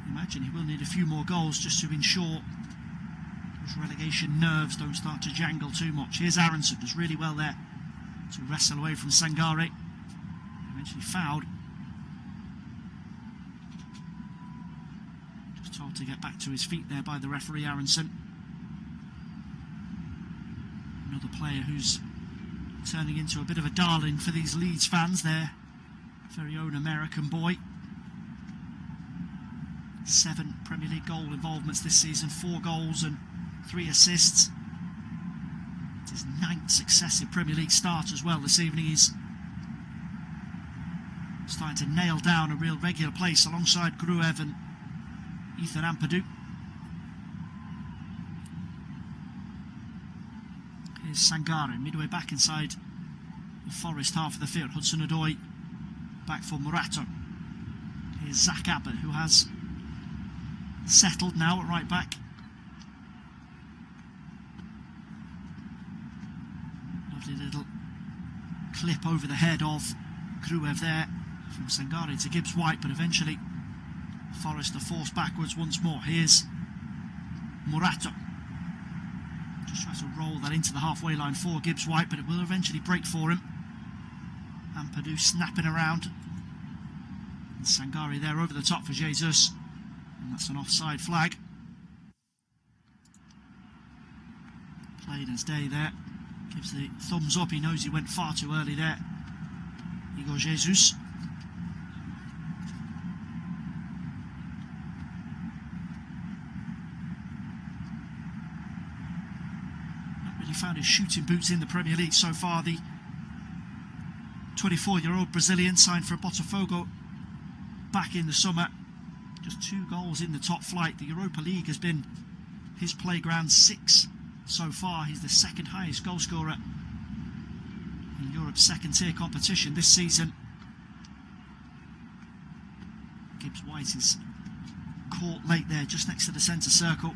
I imagine he will need a few more goals just to ensure those relegation nerves don't start to jangle too much. Here's Aronson, does really well there to wrestle away from Sangare. Eventually fouled. Just told to get back to his feet there by the referee, Aronson. Another player who's turning into a bit of a darling for these Leeds fans, their very own American boy. 7 Premier League goal involvements this season, 4 goals and 3 assists. It's his 9th successive Premier League start as well this evening. He's starting to nail down a real regular place alongside Gruev and Ethan Ampadu. Here's Sangare, midway back inside the Forest half of the field. Hudson-Odoi back for Murato. Here's Zach Abbott, who has settled now at right back. Lovely little clip over the head of Gruev there from Sangare to Gibbs-White, but eventually Forest are forced backwards once more. Here's Murato. Just tries to roll that into the halfway line for Gibbs-White, but it will eventually break for him. Ampadu snapping around. And Sangare there over the top for Jesus. And that's an offside flag. Plain as day there. Gives the thumbs up. He knows he went far too early there. Igor Jesus. Not really found his shooting boots in the Premier League so far. The 24-year-old Brazilian signed for Botafogo back in the summer. Just 2 goals in the top flight. The Europa League has been his playground, 6 so far. He's the 2nd highest goal scorer in Europe's 2nd tier competition this season. Gibbs-White is caught late there, just next to the centre circle.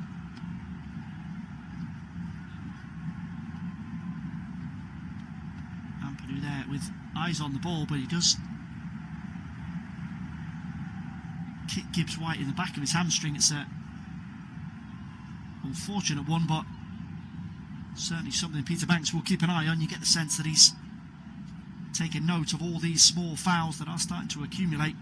Ampadu there with eyes on the ball, but he does kick Gibbs-White in the back of his hamstring. It's a unfortunate one, but certainly something Peter Banks will keep an eye on. You get the sense that he's taking note of all these small fouls that are starting to accumulate.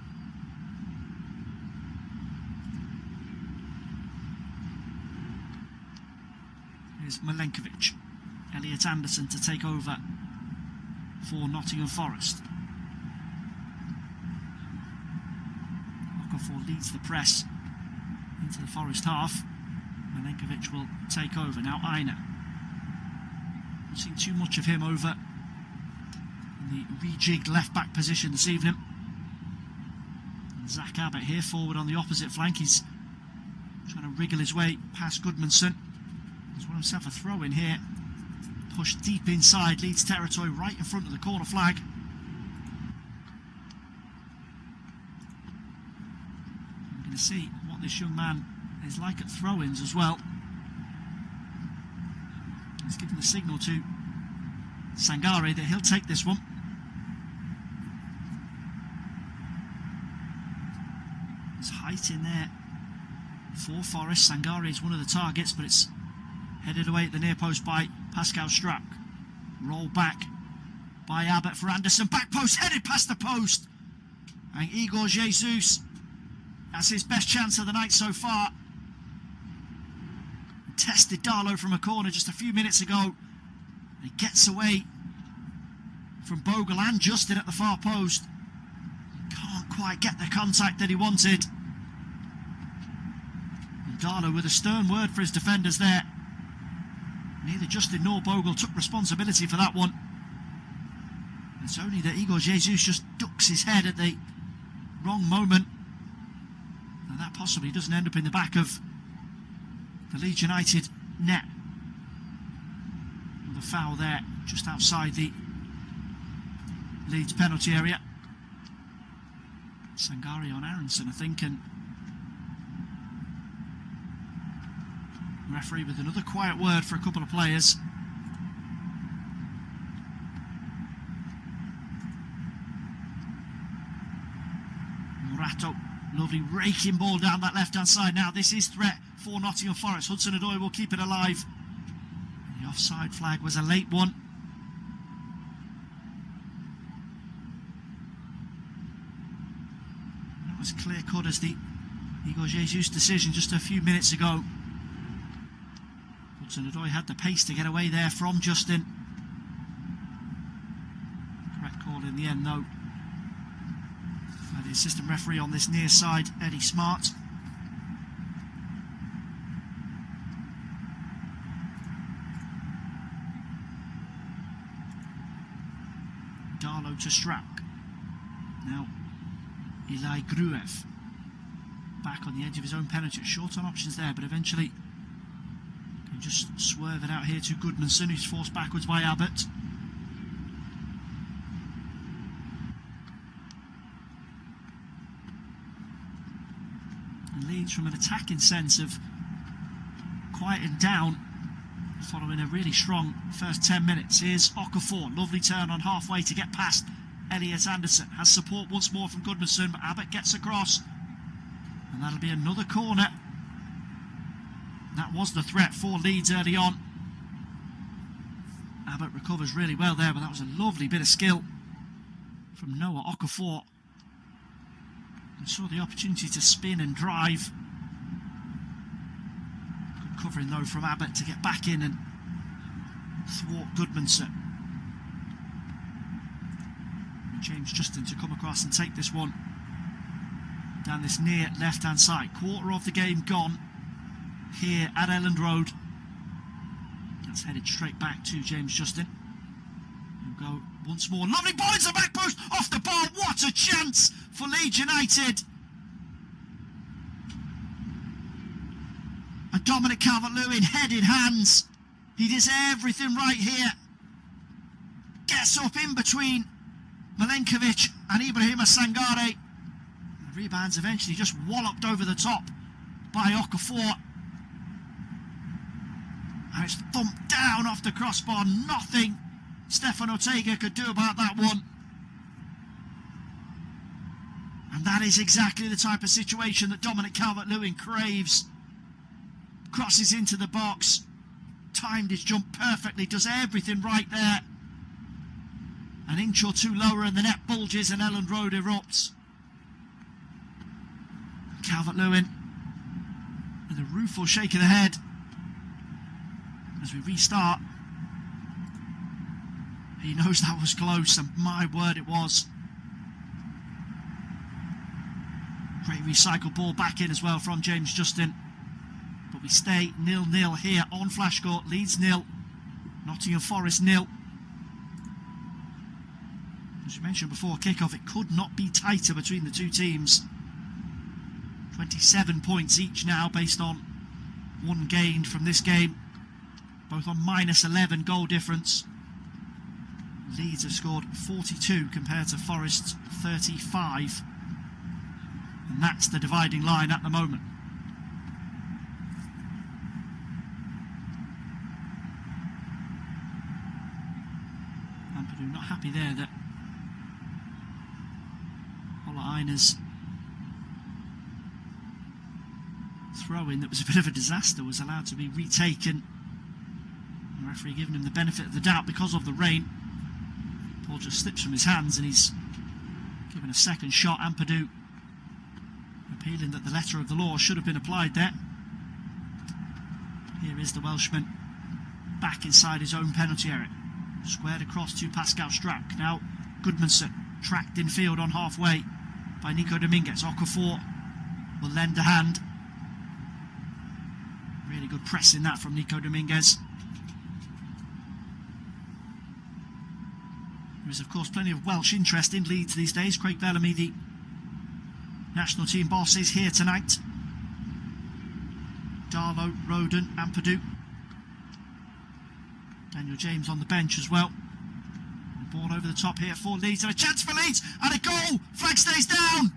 Here's Milenkovic. Elliot Anderson to take over for Nottingham Forest. Okafor leads the press into the Forest half. Milenkovic will take over. Now Aina. Not seen too much of him over in the rejigged left-back position this evening. And Zach Abbott here forward on the opposite flank. He's trying to wriggle his way past Goodmanson. He's won himself a throw in here. Pushed deep inside Leeds territory, right in front of the corner flag. I'm going to see what this young man is like at throw-ins as well. He's giving the signal to Sangare that he'll take this one. There's height in there for Forest. Sangare is one of the targets, but it's headed away at the near post by Pascal Strack. Roll back by Abbott for Anderson. Back post, headed past the post. And Igor Jesus, that's his best chance of the night so far. Tested Darlow from a corner just a few minutes ago. He gets away from Bogle and Justin at the far post. Can't quite get the contact that he wanted. And Darlow with a stern word for his defenders there. Neither Justin nor Bogle took responsibility for that one. It's only that Igor Jesus just ducks his head at the wrong moment. And that possibly doesn't end up in the back of the Leeds United net. With a foul there just outside the Leeds penalty area. Sangare on Aronson, I think, and referee with another quiet word for a couple of players. Morato, lovely raking ball down that left-hand side. Now this is threat for Nottingham Forest. Hudson-Odoi will keep it alive. The offside flag was a late one. That was clear-cut as the Igor Jesus decision just a few minutes ago. Hudson-Odoi had the pace to get away there from Justin. Correct call in the end, though. The assistant referee on this near side, Eddie Smart. Darlow to Strack. Now Eli Gruev back on the edge of his own penalty. Short on options there, but eventually can just swerve it out here to Goodmanson, who's forced backwards by Abbott. And Leeds, from an attacking sense, of quieting down following a really strong first 10 minutes. Here's Okafor, lovely turn on halfway to get past Elliot Anderson. Has support once more from Goodmanson, but Abbott gets across. And that'll be another corner. That was the threat for Leeds early on. Abbott recovers really well there, but that was a lovely bit of skill from Noah Okafor. And saw the opportunity to spin and drive. Good covering though from Abbott to get back in and thwart Goodmanson. And James Justin to come across and take this one down this near left-hand side. Quarter of the game gone here at Elland Road. That's headed straight back to James Justin. He'll go once more. Lovely ball into the back post, off the bar. What a chance for Leeds United. And Dominic Calvert-Lewin, head in hands. He does everything right here. Gets up in between Milenkovic and Ibrahima Sangare. The rebound's eventually just walloped over the top by Okafor. And it's thumped down off the crossbar. Nothing Stefan Ortega could do about that one. And that is exactly the type of situation that Dominic Calvert-Lewin craves. Crosses into the box. Timed his jump perfectly. Does everything right there. An inch or two lower and the net bulges and Elland Road erupts. Calvert-Lewin with a rueful shake of the head. as we restart. He knows that was close, and my word, it was. Great recycled ball back in as well from James Justin. But we stay 0-0 here on Flashcourt. Leeds 0, Nottingham Forest 0. As you mentioned before kick-off, it could not be tighter between the two teams. 27 points each now based on one gained from this game. Both on -11 goal difference. Leeds have scored 42 compared to Forest's 35. And that's the dividing line at the moment. Ampadu not happy there that Einer's throw-in that was a bit of a disaster was allowed to be retaken. The referee giving him the benefit of the doubt because of the rain. Ball just slips from his hands and he's given a second shot. Ampadu appealing that the letter of the law should have been applied there. Here is the Welshman back inside his own penalty area. Squared across to Pascal Strack. Now Goodmanson tracked in field on halfway by Nico Dominguez. Okafor will lend a hand. Really good pressing that from Nico Dominguez. There is of course plenty of Welsh interest in Leeds these days. Craig Bellamy, the national team boss, is here tonight. Darlow, Roden, Ampadu. Daniel James on the bench as well. Ball over the top here for Leeds, and a chance for Leeds, and a goal. Flag stays down.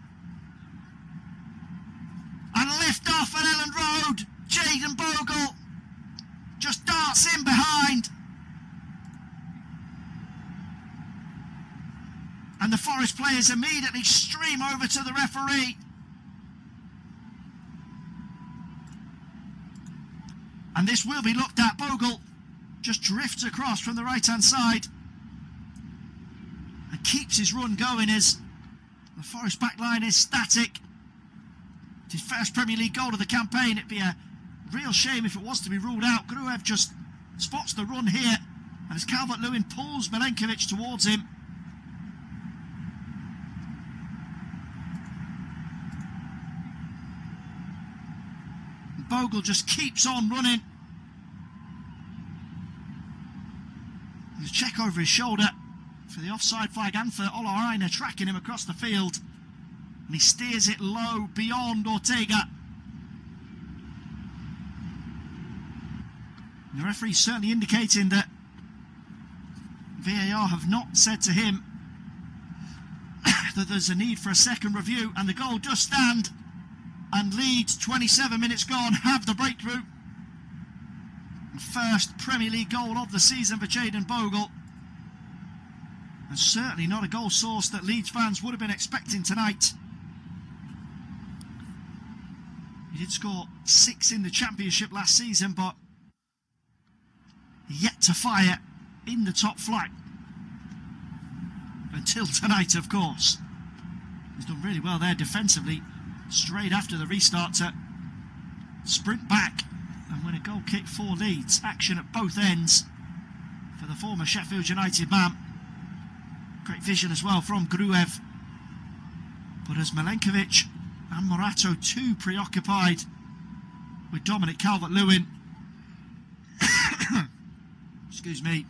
And lift off at Elland Road. Jayden Bogle just darts in behind. And the Forest players immediately stream over to the referee. And this will be looked at. Bogle just drifts across from the right-hand side and keeps his run going as the Forest backline is static. It's his first Premier League goal of the campaign. It'd be a real shame if it was to be ruled out. Gruev just spots the run here, and as Calvert-Lewin pulls Milenkovic towards him. Bogle just keeps on running. There's a check over his shoulder for the offside flag and for Ola Aina tracking him across the field. And he steers it low beyond Ortega. And the referee certainly indicating that VAR have not said to him that there's a need for a second review, and the goal does stand. And Leeds, 27 minutes gone, have the breakthrough. First Premier League goal of the season for Jayden Bogle. And certainly not a goal source that Leeds fans would have been expecting tonight. He did score 6 in the Championship last season, but yet to fire in the top flight. Until tonight, of course. He's done really well there defensively. Straight after the restart to sprint back and win a goal kick for Leeds. Action at both ends for the former Sheffield United man. Great vision as well from Gruev. But as Milenkovic and Morato too preoccupied with Dominic Calvert-Lewin. Excuse me.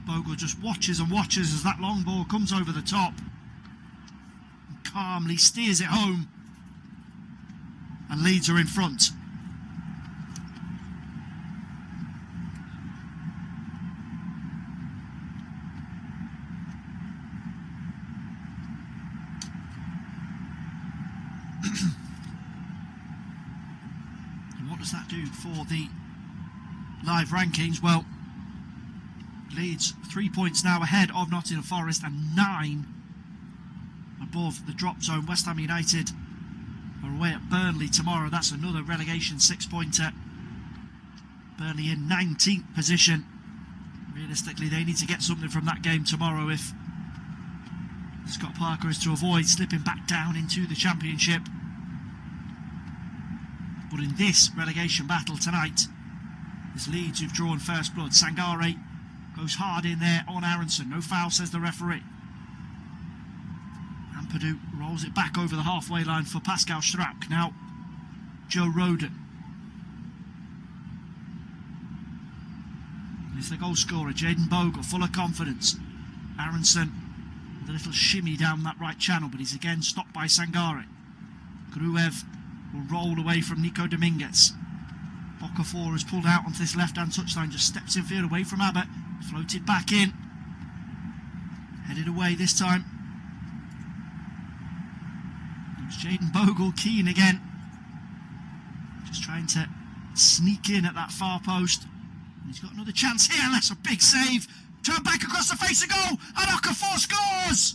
Bogle just watches and watches as that long ball comes over the top. And calmly steers it home. And Leeds are in front. And what does that do for the live rankings? Well, Leeds 3 points now ahead of Nottingham Forest and 9 above the drop zone. West Ham United are away at Burnley tomorrow. That's another relegation 6-pointer. Burnley in 19th position. Realistically, they need to get something from that game tomorrow if Scott Parker is to avoid slipping back down into the Championship. But in this relegation battle tonight, It's Leeds who've drawn first blood. Sangare goes hard in there on Aronson. No foul, says the referee. Ampadu rolls it back over the halfway line for Pascal Struijk. Now, Joe Roden is the goal scorer. Jayden Bogle, full of confidence. Aronson with a little shimmy down that right channel, but he's again stopped by Sangare. Gruev will roll away from Nico Dominguez. Okafor has pulled out onto this left-hand touchline, just steps in field away from Abbott, floated back in, headed away this time. It's Jayden Bogle, keen again, just trying to sneak in at that far post. And he's got another chance here, and that's a big save. Turn back across the face of goal, and Okafor scores!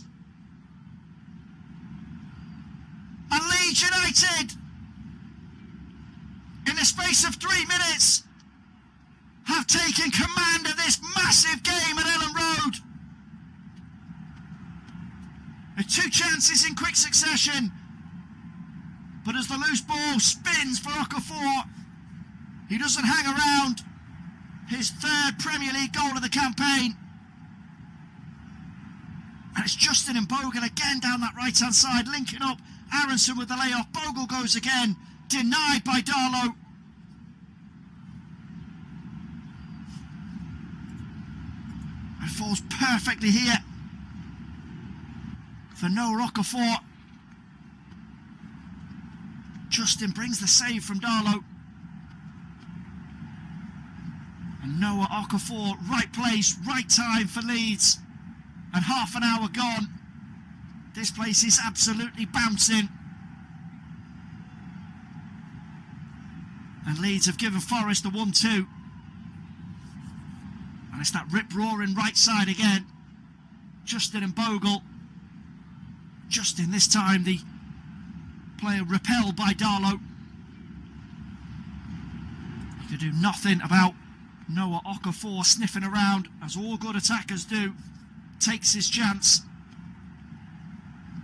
And Leeds United, in the space of 3 minutes, have taken command of this massive game at Ellen Road. With 2 chances in quick succession, but as the loose ball spins for Okafor, he doesn't hang around. His 3rd Premier League goal of the campaign. And it's Justin and Bogle again down that right-hand side, linking up. Aronson with the layoff. Bogle goes again, denied by Darlow. And falls perfectly here for Noah Okafor. Justin brings the save from Darlow. And Noah Okafor, right place, right time for Leeds. And half an hour gone. This place is absolutely bouncing. And Leeds have given Forest a 1-2. And it's that rip-roaring right side again. Justin and Bogle. Justin this time, the player repelled by Darlow. You could do nothing about Noah Okafor sniffing around, as all good attackers do. Takes his chance.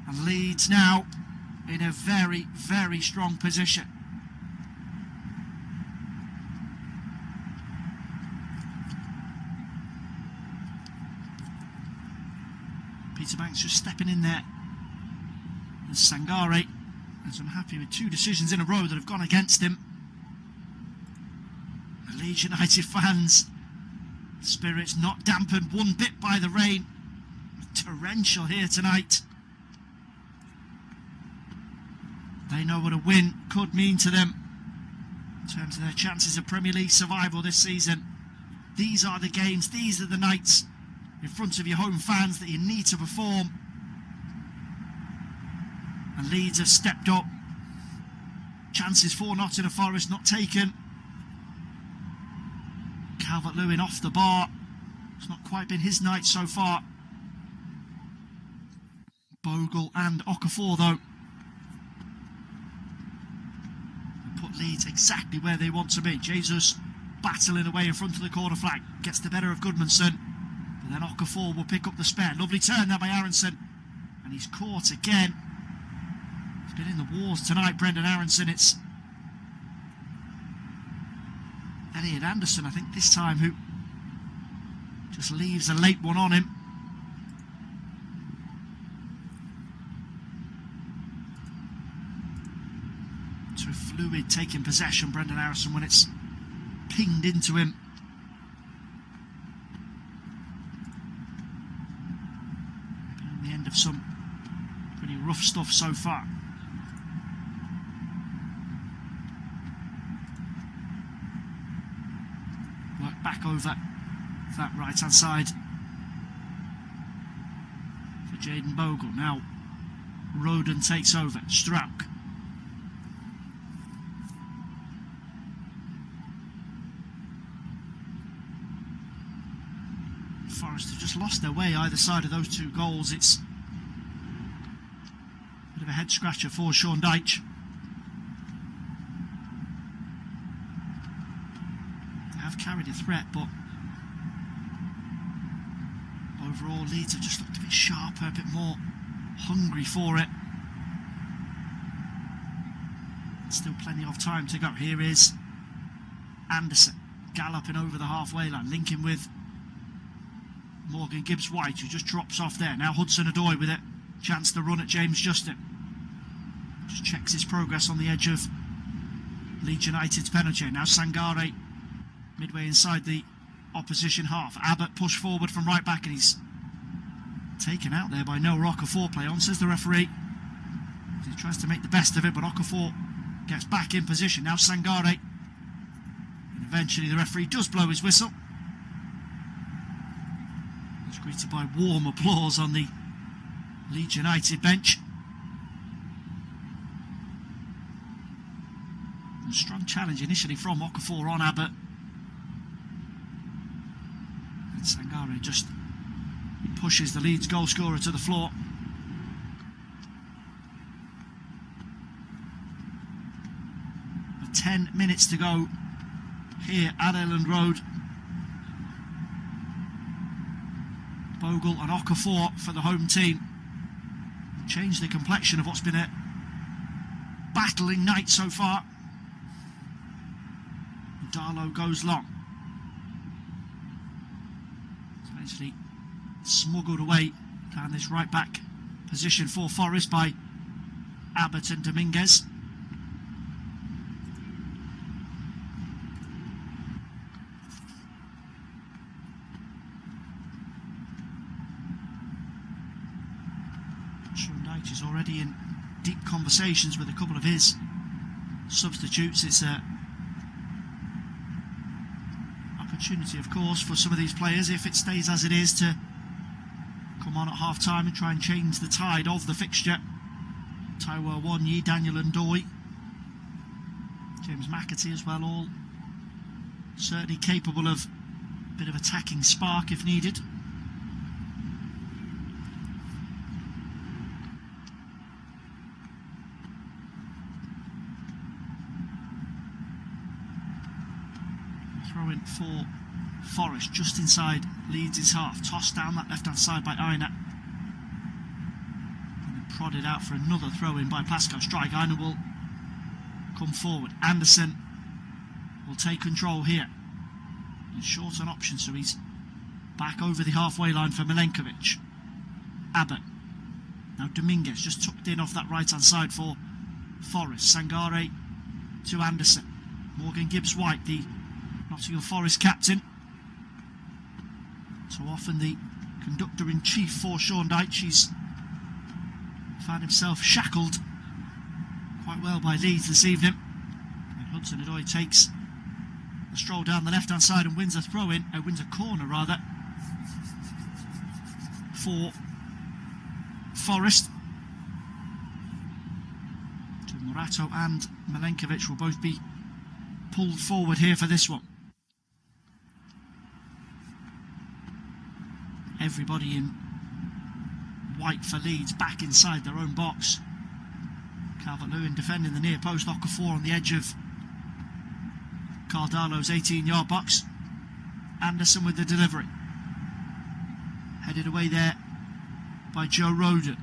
And Leeds now in a very, very strong position. Peter Banks just stepping in there. And Sangare is unhappy with 2 decisions in a row that have gone against him. The Leeds United fans, spirits not dampened one bit by the rain. Torrential here tonight. They know what a win could mean to them in terms of their chances of Premier League survival this season. These are the games, these are the nights in front of your home fans that you need to perform. And Leeds have stepped up. Chances for Nottingham Forest not taken. Calvert-Lewin off the bar. It's not quite been his night so far. Bogle and Okafor, though, put Leeds exactly where they want to be. Jesus battling away in front of the corner flag. Gets the better of Goodmanson. But then Okafor will pick up the spare. Lovely turn there by Aronson. And he's caught again. He's been in the wars tonight, Brendan Aronson. It's Elliot Anderson, I think, this time, who just leaves a late one on him. So fluid taking possession, Brendan Aronson, when it's pinged into him. Been the end of some pretty rough stuff so far. Work back over that right hand side for Jayden Bogle. Now Roden takes over. Struijk. Forest have just lost their way either side of those 2 goals. It's a bit of a head scratcher for Sean Dyche. They have carried a threat, but overall Leeds have just looked a bit sharper, a bit more hungry for it. Still plenty of time to go. Here is Anderson. galloping over the halfway line, linking with Morgan Gibbs-White, who just drops off there. Now Hudson-Odoi with a chance to run at James Justin. Just checks his progress on the edge of Leeds United's penalty. Now Sangare midway inside the opposition half. Abbott pushed forward from right back, and he's taken out there by Noah Okafor. Play on, says the referee. He tries to make the best of it, but Okafor gets back in position. Now Sangare. And eventually the referee does blow his whistle. He's greeted by warm applause on the Leeds United bench. A strong challenge initially from Okafor on Abbott. And Sangare just pushes the Leeds goal scorer to the floor. With 10 minutes to go here at Elland Road. Bogle and Okafor for the home team. Changed the complexion of what's been a battling night so far. Darlow goes long. It's eventually smuggled away down this right back position for Forest by Abbott and Dominguez. Sean Dyche is already in deep conversations with a couple of his substitutes. It's a opportunity, of course, for some of these players, if it stays as it is, to come on at half-time and try and change the tide of the fixture. Taiwo Wanyi, Daniel Ndoye, James McAtee as well, all certainly capable of a bit of attacking spark if needed. Throw-in for Forest just inside Leeds' half. Tossed down that left-hand side by Aina. And then prodded out for another throw-in by Pascal Strike. Aina will come forward. Anderson will take control here. He's short on option, so he's back over the halfway line for Milenkovic. Abbott. Now Dominguez just tucked in off that right-hand side for Forest. Sangare to Anderson. Morgan Gibbs-White, the Nottingham Forest captain. So often the conductor-in-chief for Sean Dyche. He's found himself shackled quite well by Leeds this evening. And Hudson-Odoi takes a stroll down the left-hand side and wins a throw-in, wins a corner rather, for Forest. So Morato and Milenkovic will both be pulled forward here for this one. Everybody in white for Leeds back inside their own box. Calvert-Lewin defending the near post. Okafor on the edge of Carl Darlow's 18-yard box. Anderson with the delivery. Headed away there by Joe Roden.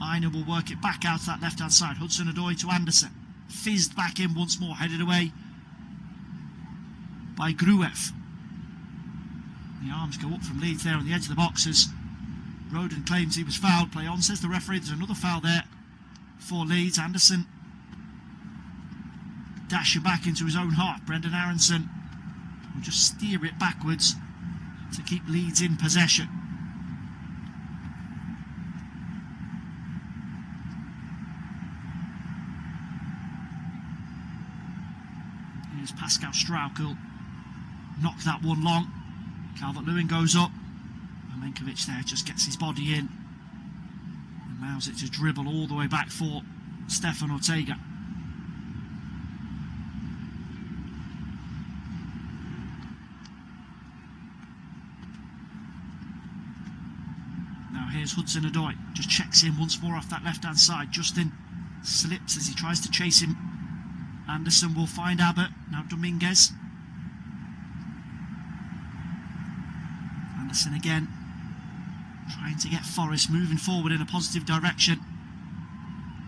Aina will work it back out to that left-hand side. Hudson-Odoi to Anderson. Fizzed back in once more. Headed away by Gruev. The arms go up from Leeds there on the edge of the box as Roden claims he was fouled. Play on, says the referee. There's another foul there for Leeds. Anderson dashing back into his own half. Brendan Aronson will just steer it backwards to keep Leeds in possession. Here's Pascal Strauch, knock that one long. Calvert-Lewin goes up. Milenkovic there just gets his body in. Allows it to dribble all the way back for Stefan Ortega. Now here's Hudson-Odoi. Just checks in once more off that left-hand side. Justin slips as he tries to chase him. Anderson will find Abbott. Now Dominguez. Anderson again, trying to get Forest moving forward in a positive direction.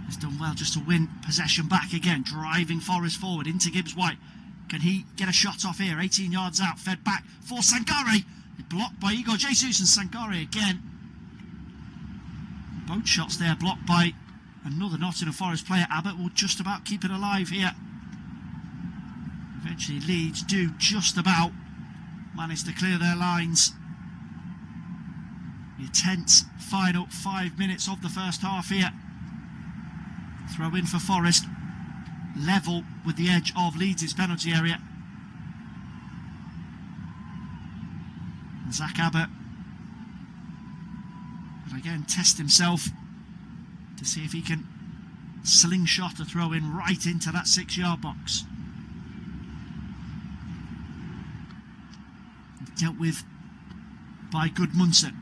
Has done well just to win possession back again, driving Forest forward into Gibbs-White. Can he get a shot off here? 18 yards out, fed back for Sangare. Blocked by Igor Jesus, and Sangare again. Both shots there blocked by another Nottingham Forest player. Abbott will just about keep it alive here. Eventually Leeds do just about manage to clear their lines. The tense final 5 minutes of the first half here. Throw in for Forest. Level with the edge of Leeds' penalty area. And Zach Abbott will again test himself to see if he can slingshot a throw in right into that 6-yard box. Dealt with by Gudmundsson.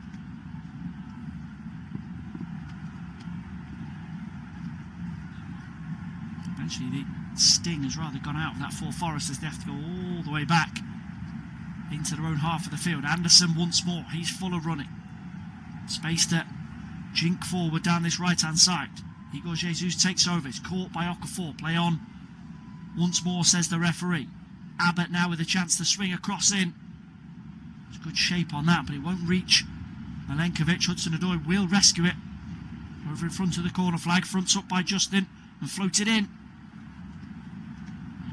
Eventually the sting has rather gone out of that for Forest as they have to go all the way back into their own half of the field. Anderson once more, he's full of running. Space to jink forward down this right hand side. Igor Jesus takes over, it's caught by Okafor. Play on once more, says the referee. Abbott now with a chance to swing a cross in. There's good shape on that, but it won't reach Milenkovic. Hudson-Odoi will rescue it over in front of the corner flag. Fronts up by Justin and floated in.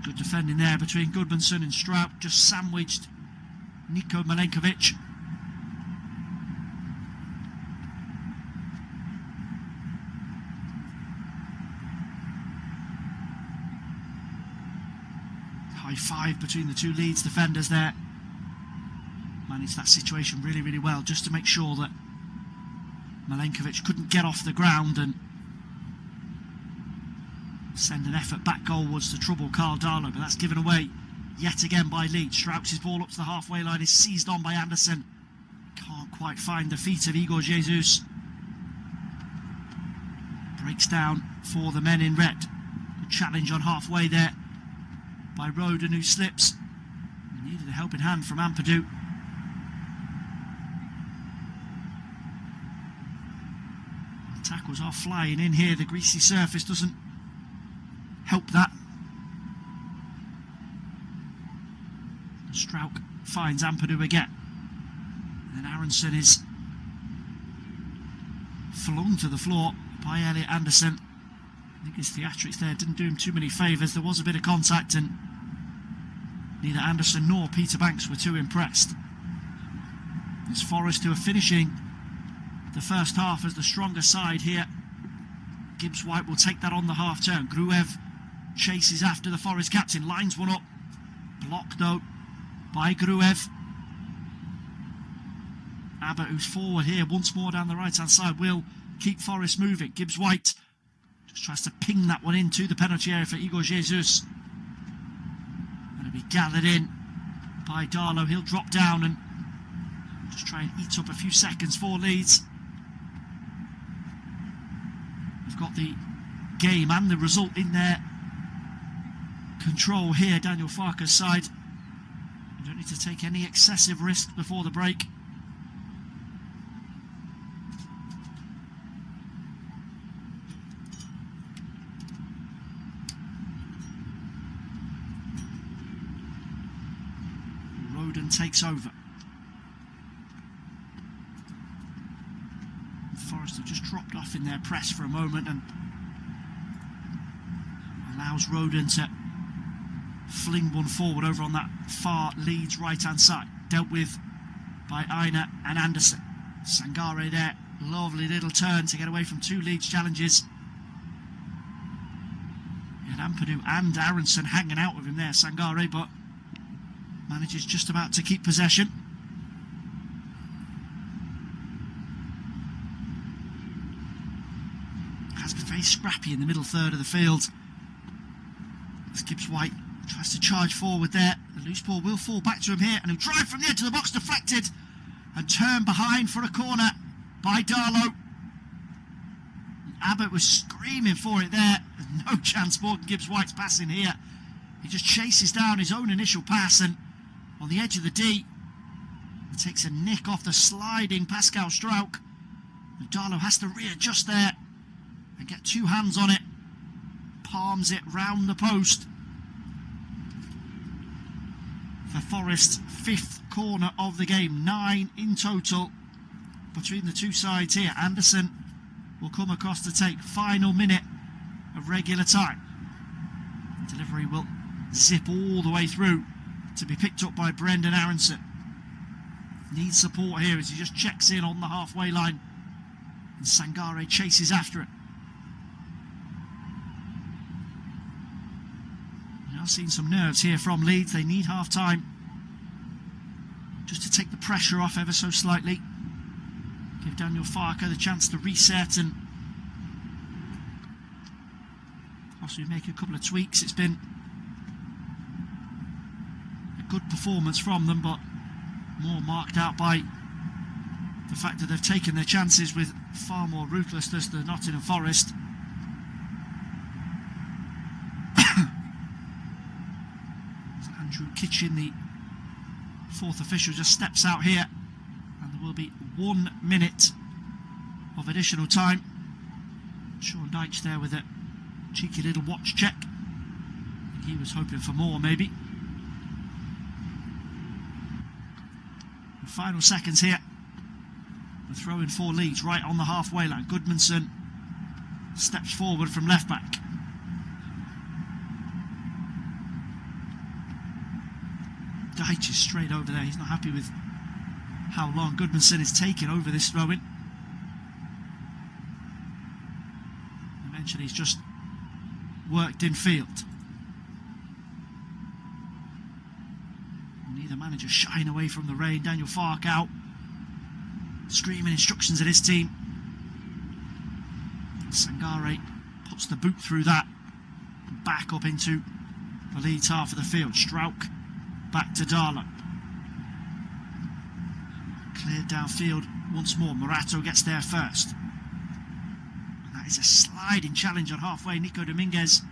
Good defending there between Gudmundsson and Strout. Just sandwiched Niko Milenkovic. High five between the two Leeds defenders there. Managed that situation really, really well, just to make sure that Milenkovic couldn't get off the ground and send an effort back goalwards to trouble Carl Darlow, but that's given away yet again by Leeds. Strauch's ball up to the halfway line is seized on by Anderson. Can't quite find the feet of Igor Jesus. Breaks down for the men in red. Good challenge on halfway there by Roden, who slips. He needed a helping hand from Ampadu. The tackles are flying in here. The greasy surface doesn't help that. Strauch finds Ampadu again. And then Aronson is flung to the floor by Elliot Anderson. I think his theatrics there didn't do him too many favours. There was a bit of contact and neither Anderson nor Peter Banks were too impressed. It's Forest who are finishing the first half as the stronger side here. Gibbs White will take that on the half turn. Gruev chases after the Forest captain, lines one up. Blocked though by Gruev. Abbott, who's forward here once more down the right hand side, will keep Forest moving. Gibbs White just tries to ping that one into the penalty area for Igor Jesus. Going to be gathered in by Darlow. He'll drop down and just try and eat up a few seconds for Leeds. We've got the game and the result in their control here. Daniel Farker's side. You don't need to take any excessive risk before the break. Roden takes over. Forest have just dropped off in their press for a moment and allows Roden to fling one forward over on that far Leeds right hand side. Dealt with by Aina and Anderson. Sangare there, lovely little turn to get away from two Leeds challenges. And Ampadu and Aronson hanging out with him there. Sangare, but manages just about to keep possession. Has been very scrappy in the middle third of the field. As Gibbs White tries to charge forward there. The loose ball will fall back to him here, and he'll drive from the edge of the box, deflected and turn behind for a corner by Darlow. Abbott was screaming for it there. There's no chance Morgan Gibbs White's passing here. He just chases down his own initial pass, and on the edge of the D, he takes a nick off the sliding Pascal Strauch. And Darlow has to readjust there and get two hands on it. Palms it round the post. for Forest's 5th corner of the game. 9 in total between the two sides here. Anderson will come across to take final minute of regular time. The delivery will zip all the way through to be picked up by Brendan Aronson. Needs support here as he just checks in on the halfway line, and Sangare chases after it. Now seeing some nerves here from Leeds. They need half time just to take the pressure off ever so slightly, give Daniel Farke the chance to reset and possibly make a couple of tweaks. It's been a good performance from them, but more marked out by the fact that they've taken their chances with far more ruthlessness than Nottingham Forest. So Andrew Kitchen, the 4th official, just steps out here, and there will be 1 minute of additional time. Sean Dyche there with a cheeky little watch check. I think he was hoping for more, maybe. The final seconds here. The throw in for Leeds right on the halfway line. Goodmanson steps forward from left back. Dyche is straight over there. He's not happy with how long Goodmanson is taking over this throw in. I mentioned he's just worked in field. Neither manager shying away from the rain. Daniel Farke out, screaming instructions at his team. Sangare puts the boot through that, back up into the Leeds half of the field. Strauch back to Darlow. Cleared downfield once more. Morato gets there first. And that is a sliding challenge on halfway. Nico Dominguez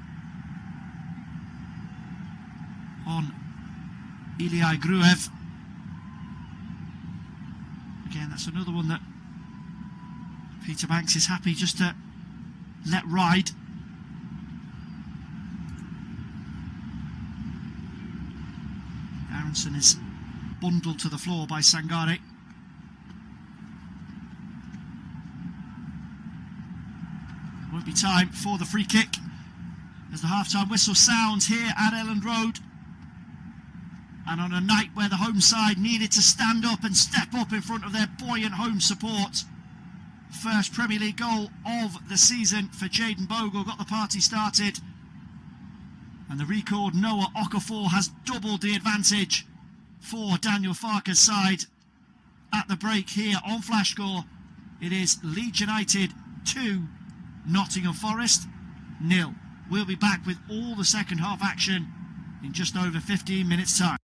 on Ilya Gruev. Again, that's another one that Peter Banks is happy just to let ride. Aronson is bundled to the floor by Sangare. There won't be time for the free kick as the half-time whistle sounds here at Elland Road. And on a night where the home side needed to stand up and step up in front of their buoyant home support, first Premier League goal of the season for Jayden Bogle got the party started. And the record Noah Okafor has doubled the advantage for Daniel Farke's side at the break here on Flash Score. It is Leeds United 2, Nottingham Forest 0. We'll be back with all the second half action in just over 15 minutes time.